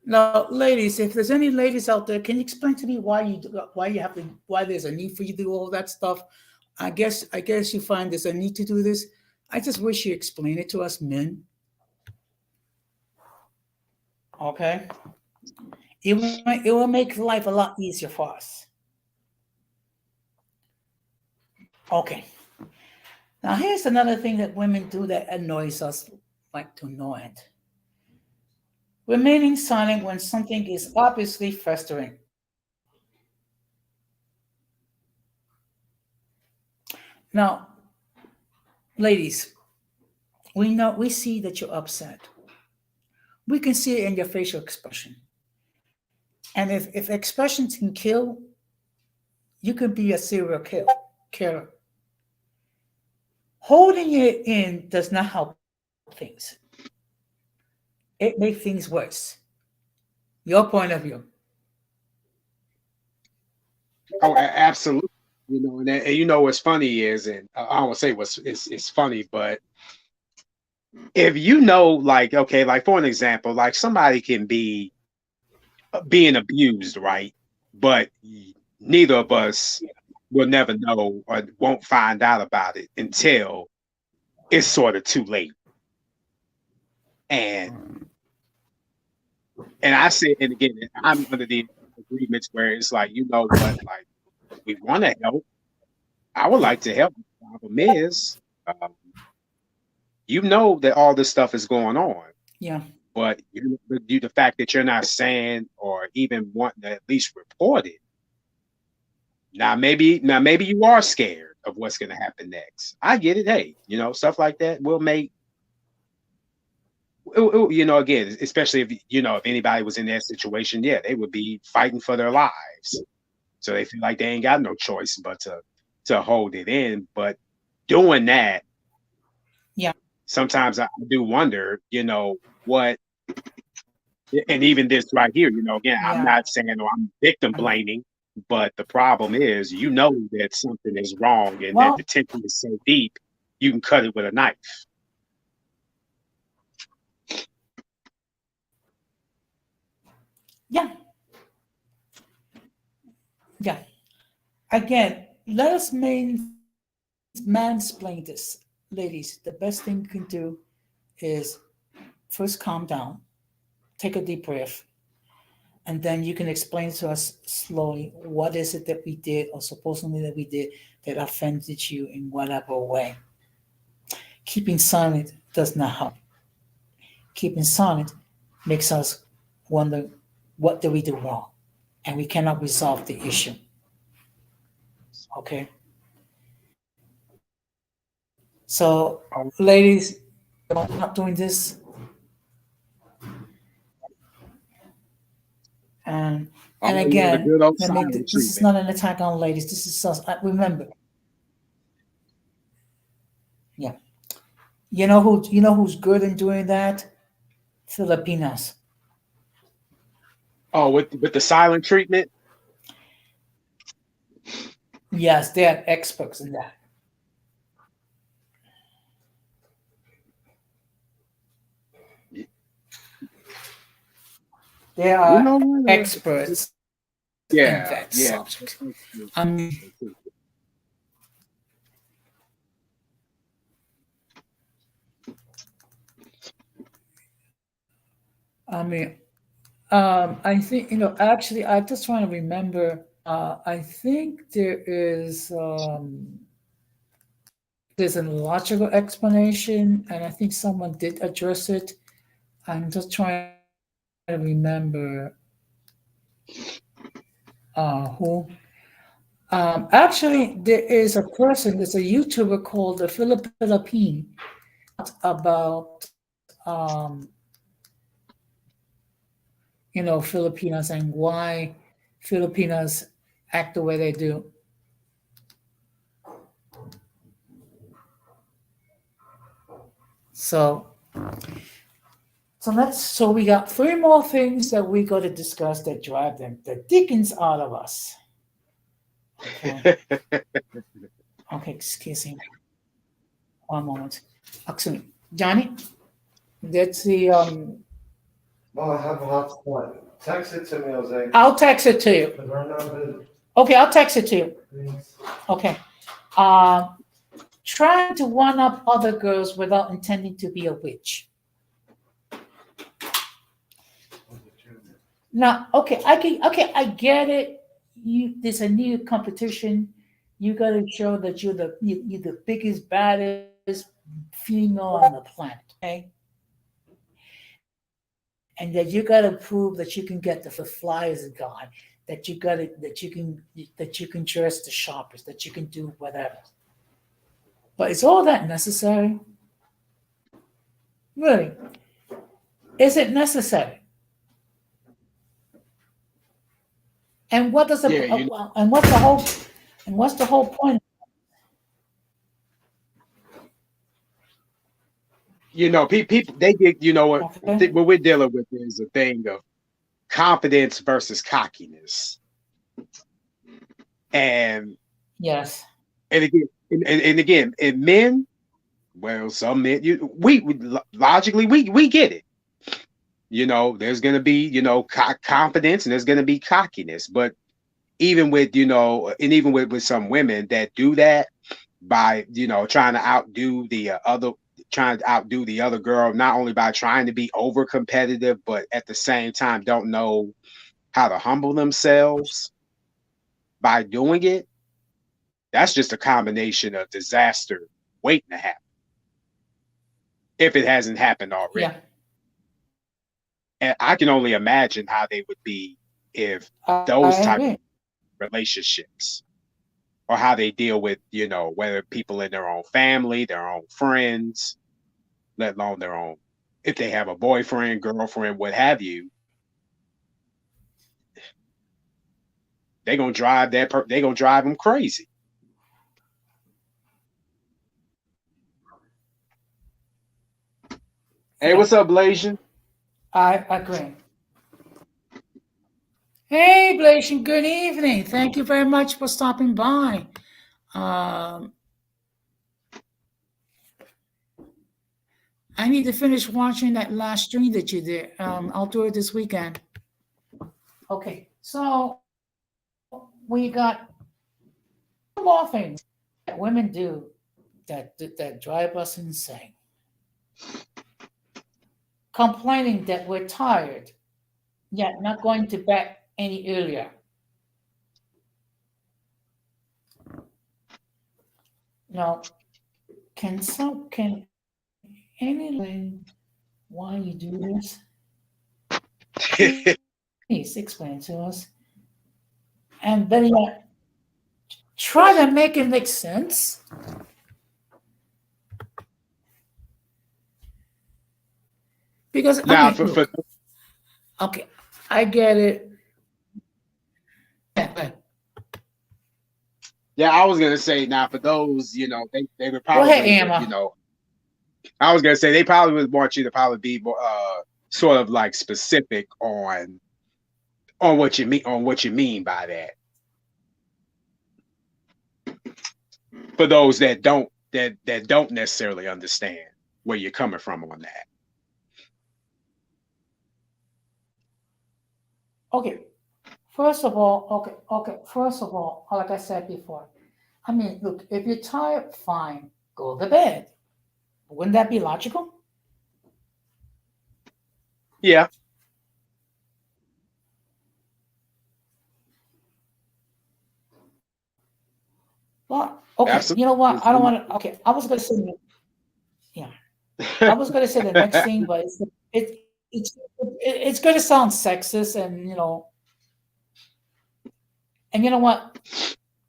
Now, ladies, if there's any ladies out there, can you explain to me why you have to why there's a need for you to do all that stuff? I guess you find there's a need to do this. I just wish you explain it to us men. Okay, it will make life a lot easier for us. Okay. Now here's another thing that women do that annoys us like to no end. Remaining silent when something is obviously festering. Now, ladies, we see that you're upset. We can see it in your facial expression. And if expressions can kill, you can be a killer. Holding it in does not help things. It makes things worse. Your point of view. Oh, absolutely. And you know what's funny is, and I don't say it's funny, but if you know, like, okay, like for an example, like somebody can be being abused, right? But neither of us will never know or won't find out about it until it's sort of too late. And and I say, and again, I'm under the agreements where it's like, you know what, like we want to help. I would like to help. The problem is, um, you know that all this stuff is going on, Yeah. but the fact that you're not saying or even wanting to at least report it. Now maybe you are scared of what's going to happen next. I get it. Hey, stuff like that will make again, especially if if anybody was in that situation, yeah, they would be fighting for their lives. So they feel like they ain't got no choice but to hold it in. But doing that, Yeah. sometimes I do wonder, what, and even this right here, again, I'm Yeah. not saying or I'm victim blaming, but the problem is, that something is wrong and that Well, the tension is so deep, you can cut it with a knife. yeah. Yeah. Again, let us mansplain this. Ladies, the best thing you can do is first calm down, take a deep breath, and then you can explain to us slowly what is it that we did or supposedly that we did that offended you in whatever way. Keeping silent does not help. Keeping silent makes us wonder what did we do wrong, and we cannot resolve the issue. Okay, so Oh, ladies, not doing this, and oh yeah, the again, good old let me. silent This is treatment. not an attack on ladies. This is us. Remember, yeah. You know who's good in doing that? Filipinas. Oh, with the silent treatment. Yes, they are experts in that. y- They You are know what? experts in that Yeah, yeah. subject. I mean, I mean, I think Actually, I just trying to remember. I think there's a logical explanation, and I think someone did address it. I'm just trying to remember who. Actually, there is a person. There's a YouTuber called the Philippine about Filipinos and why Filipinos act the way they do. So so we got three more things that we got to discuss that drive the dickens out of us. Okay. Okay, excuse me. One moment. Actually, Johnny, that's the Well, I have a hotspot. Text it to me, Jose. I'll text it to you. Because right now, Okay, I'll text it to you. it's Okay. Um, Trying to one up other girls without intending to be a witch. Now, okay, I get it. There's a new competition. You got to show that you're the biggest, baddest female on the planet, okay? And that you got to prove that you can get the flyers gone, that you can dress the sharpest, that you can do whatever. But is all that necessary? Really? Is it necessary? And what does Yeah, you and what's the whole point? people they get Okay. what we're dealing with is a thing of confidence versus cockiness, and Yes. and again, in men, well, some men, we logically we get it. There's going to be confidence and there's going to be cockiness, but even with and even with some women that do that by trying to outdo the other girl, not only by trying to be over competitive, but at the same time don't know how to humble themselves by doing it. That's just a combination of disaster waiting to happen if it hasn't happened already. Yeah. And I can only imagine how they would be if I those type of agree. relationships, or how they deal with whether people in their own family, their own friends, let alone their own, if they have a boyfriend, girlfriend, what have you, they're gonna drive them crazy. Hey, Yeah, what's up, Blasian? I agree. Hey, Blasian, good evening. Thank you very much for stopping by. Um, I need to finish watching that last stream that you did. I'll do it this weekend. Okay, so we got more things that women do that drive us insane. Complaining that we're tired, yet not going to bed any earlier. Now, can anyone why you do this? Please explain to us. And then yet try to make it make sense. Because I Now, mean, for look, okay, I get it. Yeah, yeah, I was gonna say, now for those, they would go ahead, probably would, Emma. I was gonna say they probably would want you to probably be more, sort of like specific on what you mean by that. For those that don't necessarily understand where you're coming from on that. Okay, First of all, like I said before, I mean, look, if you're tired, fine, go to bed. Wouldn't that be logical? Yeah, Well, okay, you absolutely. know what? I don't want to. Okay, I was going to say, yeah, I was going to say the next thing, but it's going to sound sexist, and you know what?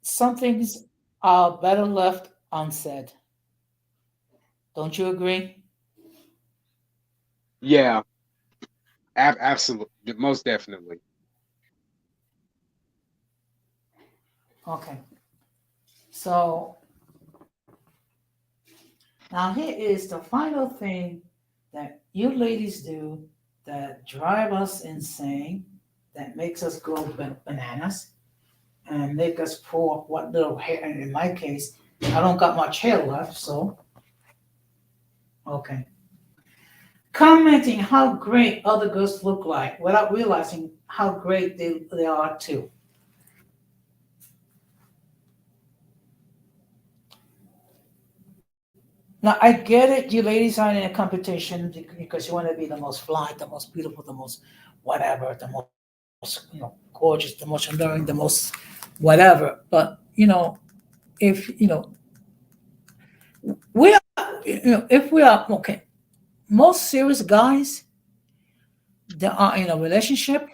Some things are better left unsaid. Don't you agree? Yeah, absolutely, most definitely. Okay, so now here is the final thing that you ladies do that drive us insane, that makes us go bananas, and make us pull up what little hair. And in my case, I don't got much hair left, so okay. commenting how great other girls look like without realizing how great they are too. Now I get it, you ladies are in a competition because you want to be the most fly, the most beautiful, the most whatever, the most gorgeous, the most alluring, the most whatever. But if we are, if we are okay, most serious guys that are in a relationship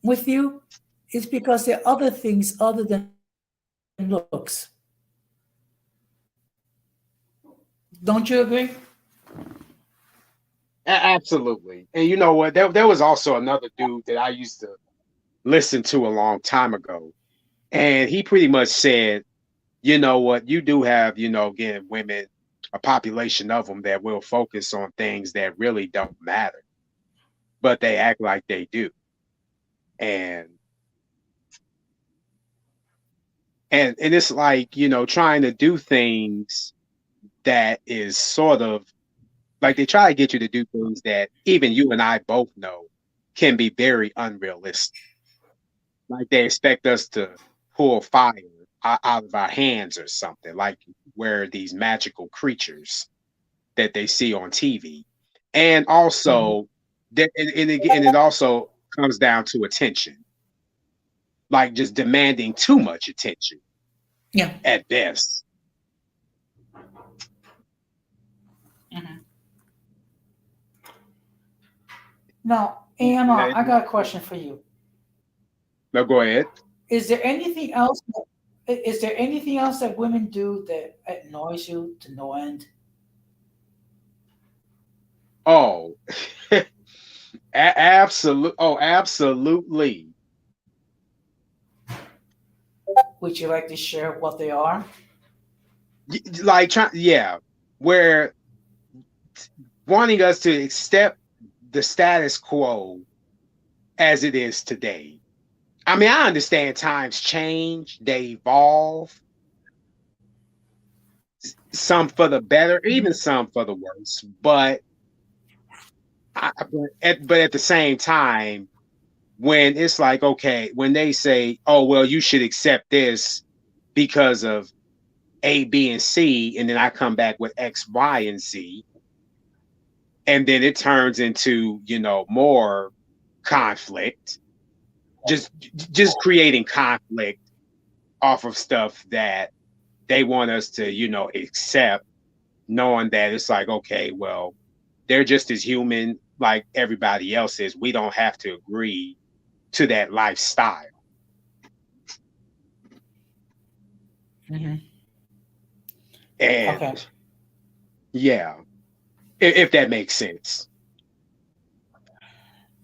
with you, it's because there are other things other than looks. Don't you agree? Absolutely. And you know what? There was also another dude that I used to listen to a long time ago. And he pretty much said, you know what, you do have, again, women, a population of them that will focus on things that really don't matter, but they act like they do. And and it's like, trying to do things that is sort of like they try to get you to do things that even you and I both know can be very unrealistic. Like they expect us to pull fire out of our hands or something, like we're these magical creatures that they see on TV. And Mhm. also, and it also comes down to attention, like just demanding too much attention Yeah. at best. Mhm. Now, Yeah, Anna, I got a question for you. no, go ahead. Is there anything else? Is there anything else that women do that annoys you to no end, Oh, absolute. Oh, absolutely. would you like to share what they are? Like trying, yeah, where wanting us to accept the status quo as it is today. I mean, I understand times change, they evolve, some for the better, even Mhm. some for the worse. But but at the same time, when it's like, okay, when they say, oh, well, you should accept this because of A, B, and C, and then I come back with X, Y, and Z, and then it turns into, more conflict, just just creating conflict off of stuff that they want us to, accept, knowing that it's like, okay, well, they're just as human like everybody else is. We don't have to agree to that lifestyle. Hmm. And Okay. yeah, if that makes sense.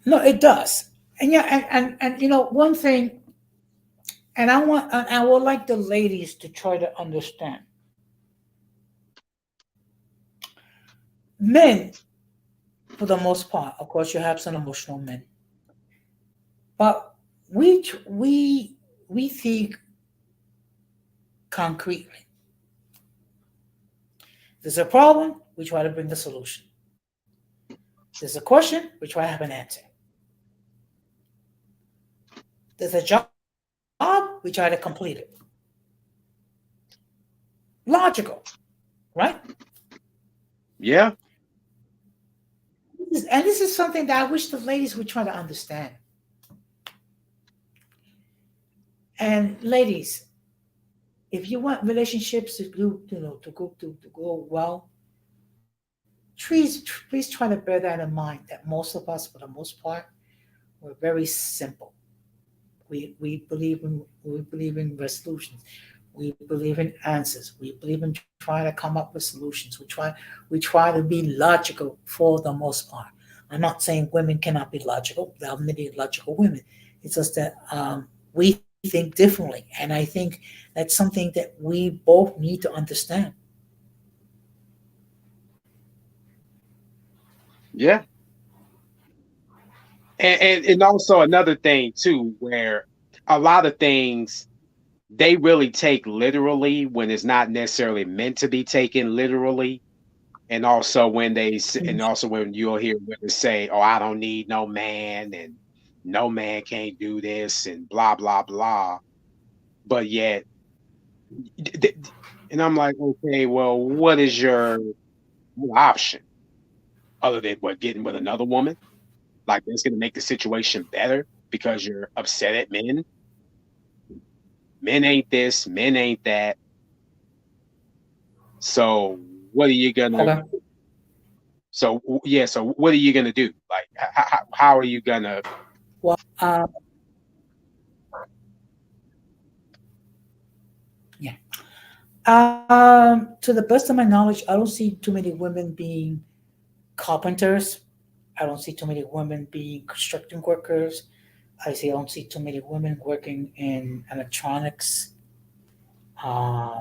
No, it does. And yeah, and one thing, and I would like the ladies to try to understand. Men, for the most part, of course, you have some emotional men, but we think concretely. There's a problem, we try to bring the solution. There's a question, we try to have an answer. There's a job, we try to complete it. Logical, right? Yeah, And this is something that I wish the ladies would try to understand. And ladies, if you want relationships to go, to go well, please try to bear that in mind. That most of us, for the most part, we're very simple. We believe in resolutions. We believe in answers. We believe in trying to come up with solutions. We try to be logical for the most part. I'm not saying women cannot be logical. There are many logical women. It's just that we think differently, and I think that's something that we both need to understand. yeah. And also another thing too, where a lot of things they really take literally when it's not necessarily meant to be taken literally. And also when and also when you'll hear women say, "Oh, I don't need no man," and "No man can't do this," and blah blah blah. But yet, and I'm like, okay, well, what is your option other than what getting with another woman? Like that's gonna make the situation better because you're upset at men. Men ain't this, men ain't that. So what are you gonna? Okay. So yeah, so what are you gonna do? Like, how are you gonna? Well, yeah. To the best of my knowledge, I don't see too many women being carpenters. I don't see too many women being construction workers. I don't see too many women working in electronics. Um,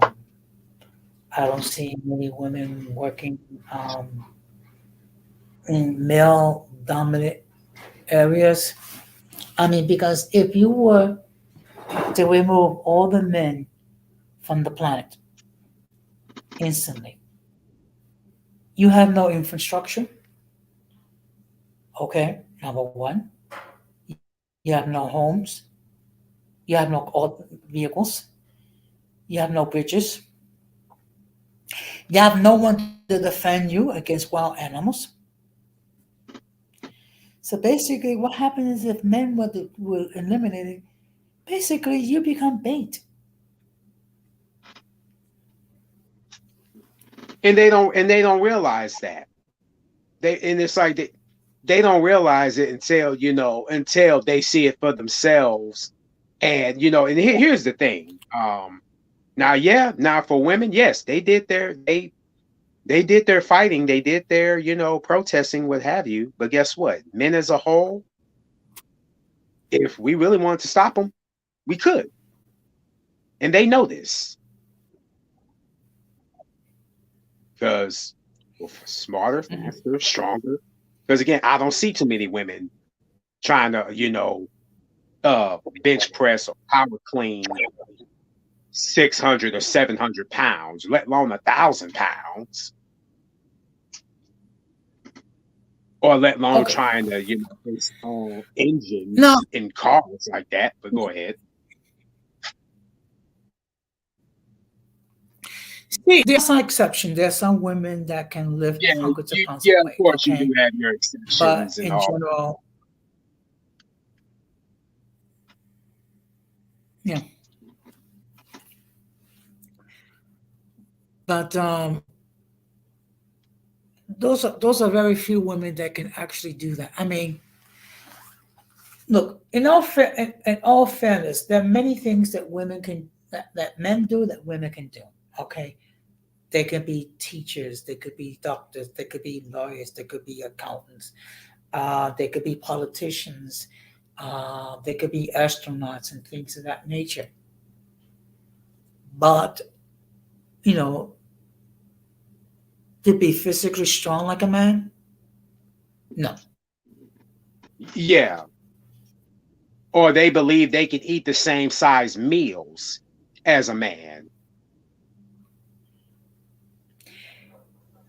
I don't see many women working in male dominant areas. I mean, because if you were to remove all the men from the planet instantly, you have no infrastructure. Okay, number one, you have no homes, you have no vehicles, you have no bridges, you have no one to defend you against wild animals. So basically, what happens is if men were eliminated, basically you become bait. And they don't realize that and it's like they don't realize it until until they see it for themselves. And and here's the thing. Now, yeah, now for women, yes, they did their fighting, they did their protesting, what have you. But guess what? Men as a whole, if we really wanted to stop them, we could, and they know this because we're smarter, faster, stronger. Because again, I don't see too many women trying to bench press or power clean 600 or 700 pounds, let alone 1,000 pounds, or let alone Okay. trying to install Now, engines in cars like that. But go ahead. see, there's some exception. There's some women that can lift Yeah, hundreds of pounds of yeah, of weight. course you do Okay, have your but exceptions and in all. general, yeah. But those are very few women that can actually do that. I mean, look, in all fairness, there are many things that that men do that women can do. Okay, they can be teachers, they could be doctors, they could be lawyers, they could be accountants, they could be politicians, they could be astronauts and things of that nature. But you know, to be physically strong like a man, no. Yeah, or they believe they can eat the same size meals as a man.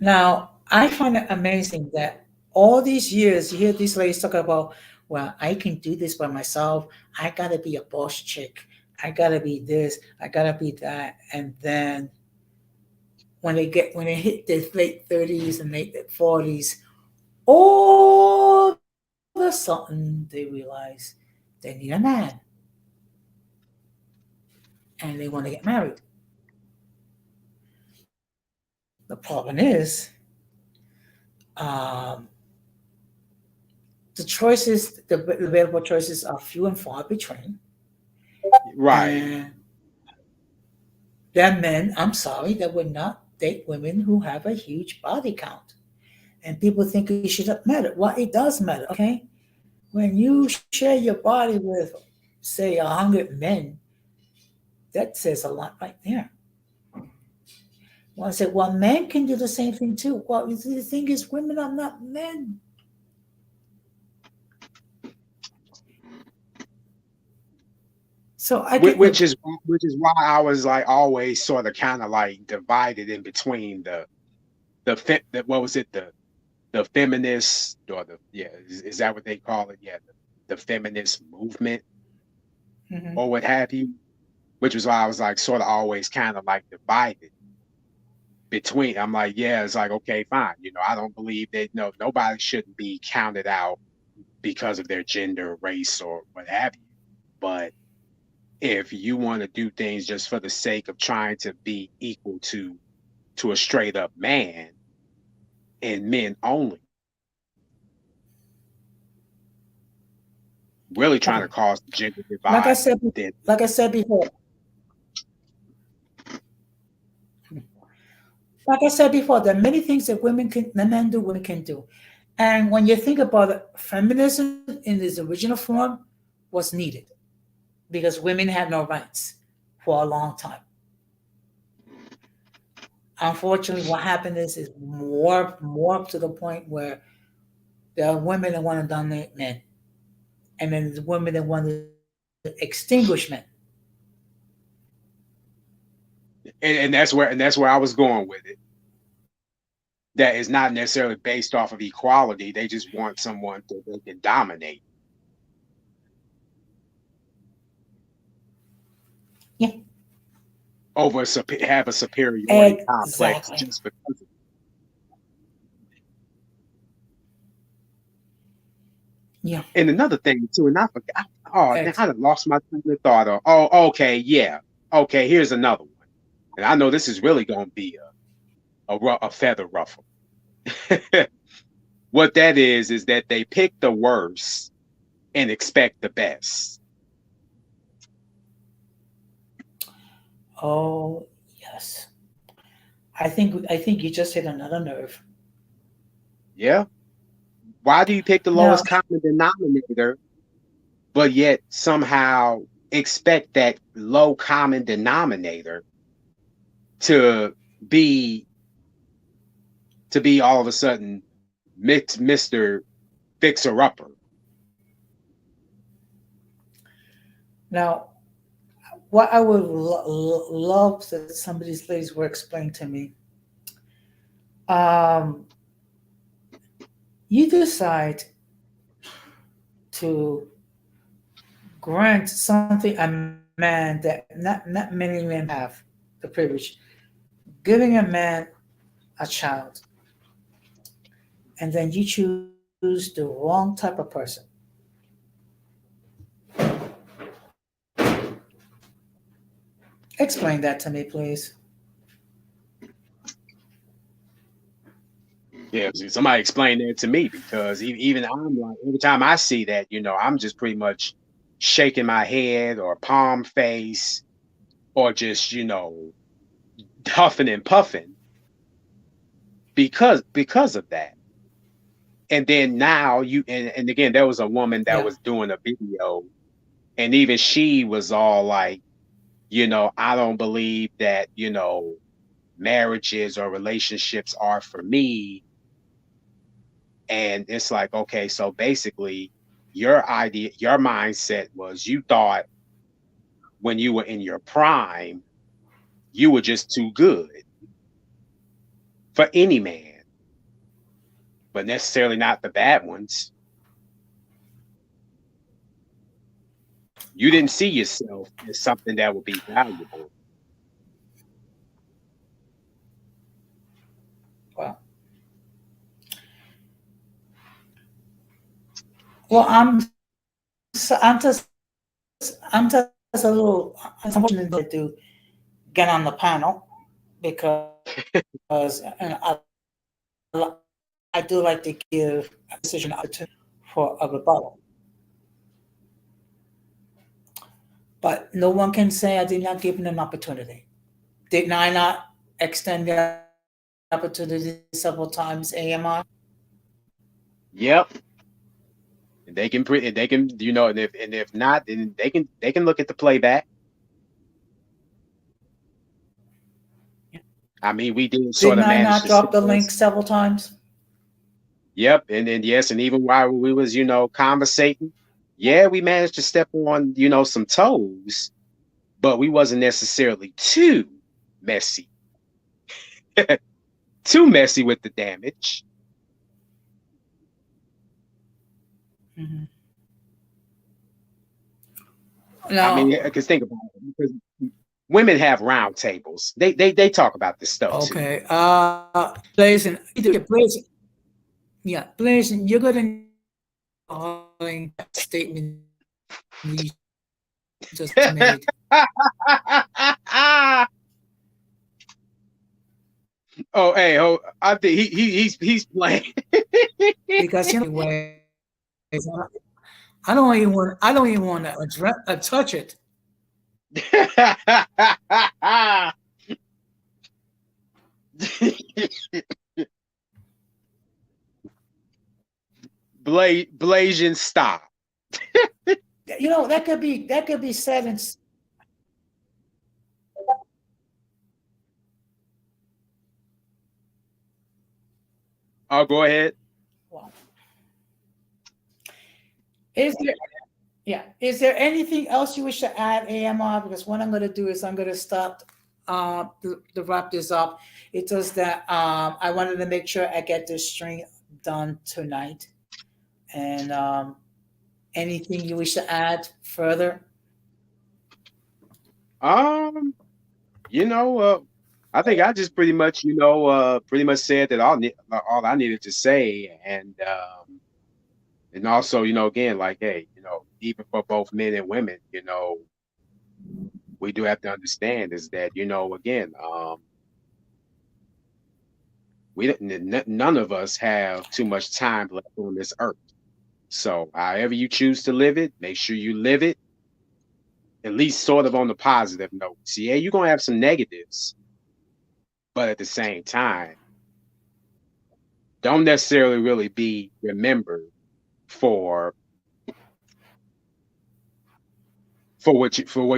Now, I find it amazing that all these years you hear these ladies talk about, well, I can do this by myself. I gotta be a boss chick. I gotta be this. I gotta be that. And then when they hit their late 30s and late 40s, all of a sudden they realize they need a man and they want to get married. The problem is, um, the available choices are few and far between, Right. and there are men, I'm sorry, that would not date women who have a huge body count. And people think it shouldn't matter. Well, it does matter, okay? When you share your body with, say, 100 men, that says a lot right there. Well, I say, well, men can do the same thing too. Well, you see, the thing is, women are not men. So I get, look, Which is why I was like always sort of kind of like divided in between what was it, the feminist, or the, yeah, is that what they call it? Yeah, the feminist movement Hmm. or what have you, which was why I was like sort of always kind of like divided between. I'm like, yeah, it's like, okay, fine. I don't believe that, no, nobody shouldn't be counted out because of their gender, race, or what have you. But if you want to do things just for the sake of trying to be equal to a straight up man and men only, really trying to cause the gender Like I divide, said, then like I said before, like I said before, there are many things that the men do, women can do. And when you think about it, feminism in its original form was needed because women had no rights for a long time. Unfortunately, what happened is more up to the point where there are women that want to dominate men, and then there's women that want to extinguish men. and that's where I was going with it. That is not necessarily based off of equality. They just want someone that they can dominate Yeah, have a superiority complex exactly. just because of Yeah, it. And another thing too, and I forgot. Oh, ex- I done lost my train of thought. Oh, okay, yeah, okay. Here's another one, and I know this is really going to be a feather ruffle. What that is that they pick the worst and expect the best. oh yes. I think you just hit another nerve. Yeah. Why do you pick the Now, lowest common denominator, but yet somehow expect that low common denominator to be all of a sudden Mr. Fixer Upper? now, what I would love that some of these ladies were explained to me. Um, you decide to grant something a man that not many men have the privilege, giving a man a child, and then you choose the wrong type of person. Explain that to me, please. Yeah, see, somebody explain that to me, because even I'm like, every time I see that, I'm just pretty much shaking my head or palm face, or just, huffing and puffing because of that. And then now and again, there was a woman that Yeah. was doing a video, and even she was all like, I don't believe that, marriages or relationships are for me. And it's like, okay, so basically your mindset was, you thought when you were in your prime, you were just too good for any man, but necessarily not the bad ones. You didn't see yourself as something that would be valuable. Well, well, I'm just a little. It's unfortunate to get on the panel because I I do like to give a decision opportunity for a rebuttal. But no one can say I did not give them an opportunity. Didn't I not extend the opportunity several times, AMI? Yep. And they can, and if not, then they can look at the playback. I mean, we did sort Didn't of I manage not to drop sit the link us. several times? Yep, and yes, and even while we was, conversating, yeah, we managed to step on, some toes, but we wasn't necessarily too messy. too messy with the damage. Mhm. I mean, Now, because think about it, because women have round tables. They talk about this stuff too. okay. Blazing, either Blazing, yeah, Blazing, you're gonna calling that statement you just made Oh, hey, oh, I think he's playing. because ways. I don't even want to touch it. Blasian stop. That could be said in. Oh, go ahead. Well, is there is there anything else you wish to add, AMR? Because what I'm going to do is I'm going to start to wrap this up. It does that I wanted to make sure I get this string done tonight. And anything you wish to add further? Um, you know, I think I just pretty much, pretty much said that all I needed to say, and also, again, like, hey, even for both men and women, we do have to understand is that, again, none of us have too much time left on this earth. So, however you choose to live it, make sure you live it at least sort of on the positive note. See, yeah, you're gonna have some negatives, but at the same time, don't necessarily really be remembered for what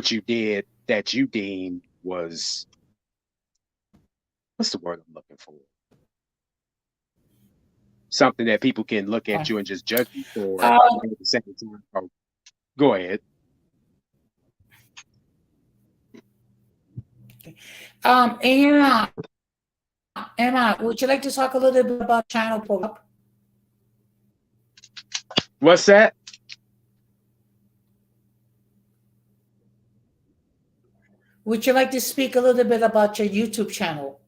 you did that you deemed was, what's the word I'm looking for? Something that people can look at you and just judge you for, Uh, but at the same time, oh, go ahead. Anna, Emma, would you like to talk a little bit about channel program? What's that? Would you like to speak a little bit about your YouTube channel?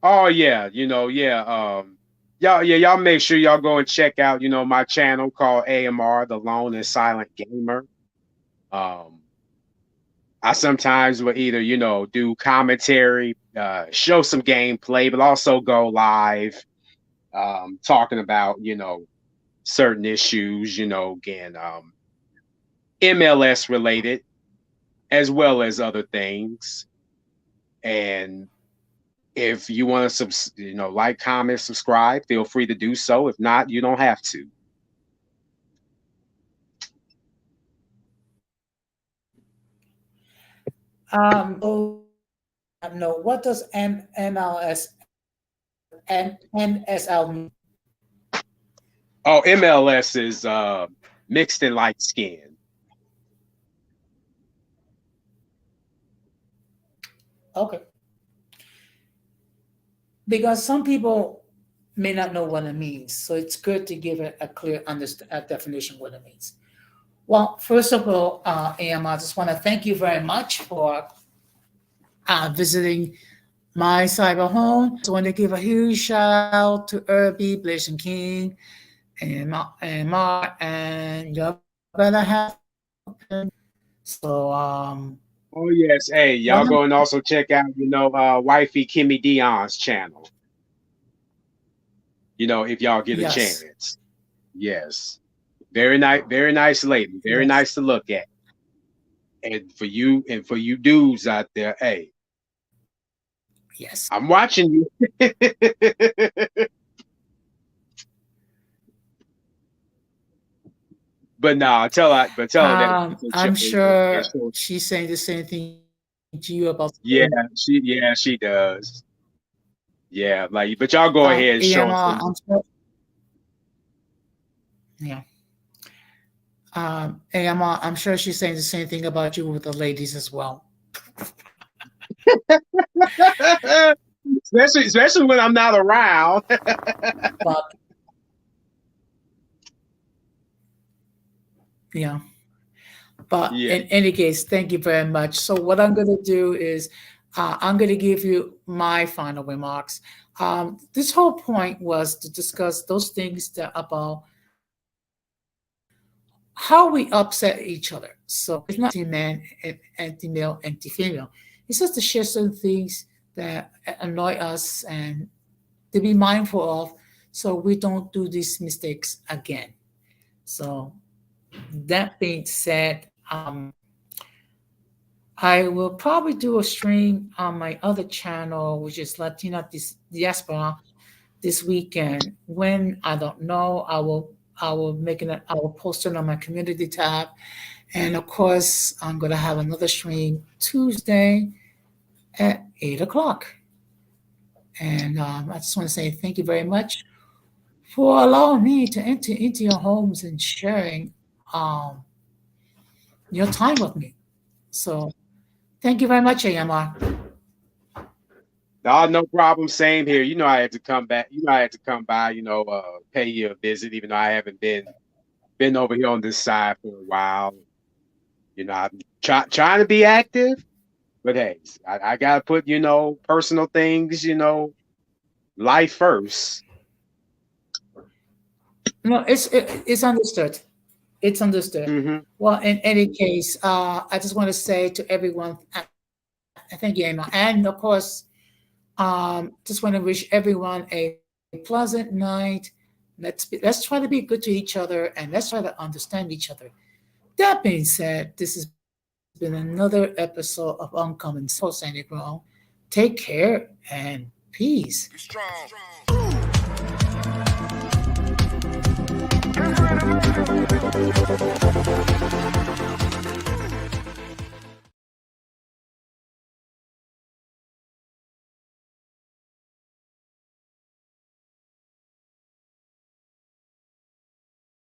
Oh yeah, yeah. Y'all make sure y'all go and check out, my channel called AMR, the Lone and Silent Gamer. Um, I sometimes will either, do commentary, show some gameplay, but also go live, talking about, certain issues, again, MLS related, as well as other things. And if you want to, like, comment, subscribe, feel free to do so. If not, you don't have to. Oh, no, what does MLS and NSL mean? Oh, MLS is mixed and light skin. Okay. Because some people may not know what it means. So it's good to give it a clear definition what it means. Well, first of all, I just want to thank you very much for visiting my cyber home. I want to give a huge shout out to Irby, Blazing King, and Mark, and you're gonna have. So, Oh yes, hey, one y'all go and also check out, wifey Kimmy Dion's channel. If y'all get a yes, chance. Yes, very nice lady, very yes, nice to look at. And for you dudes out there, hey, yes. I'm watching you. But nah, tell her that I'm and sure show, she's saying the same thing to you about. she does. Yeah, like, but y'all go ahead and show us AMR, some. I'm sure, yeah. AMR, I'm sure she's saying the same thing about you with the ladies as well. especially when I'm not around. But yeah, but Yeah. in any case, thank you very much. So what I'm going to do is I'm going to give you my final remarks. This whole point was to discuss those things that about how we upset each other. So it's not anti-man, anti-male, anti-female. It's just to share certain things that annoy us and to be mindful of so we don't do these mistakes again. So that being said, I will probably do a stream on my other channel, which is Latina Diaspora, this weekend. When I don't know, I will post it on my community tab, and of course I'm gonna have another stream Tuesday at 8 o'clock. And I just want to say thank you very much for allowing me to enter into your homes and sharing um, your time with me. So thank you very much, AMR. No, no problem. Same here. You know, I had to come back. You know, I had to come by. Pay you a visit, even though I haven't been over here on this side for a while. I'm trying to be active, but hey, I gotta put personal things, life first. No, it's understood. It's understood. Hmm. Well, in any case, I just want to say to everyone, thank you, Emma, and of course, just want to wish everyone a pleasant night. Let's try to be good to each other, and let's try to understand each other. That being said, this has been another episode of Uncommon Sense. I'm your host, Sandy Grown. Take care and peace. Be strong.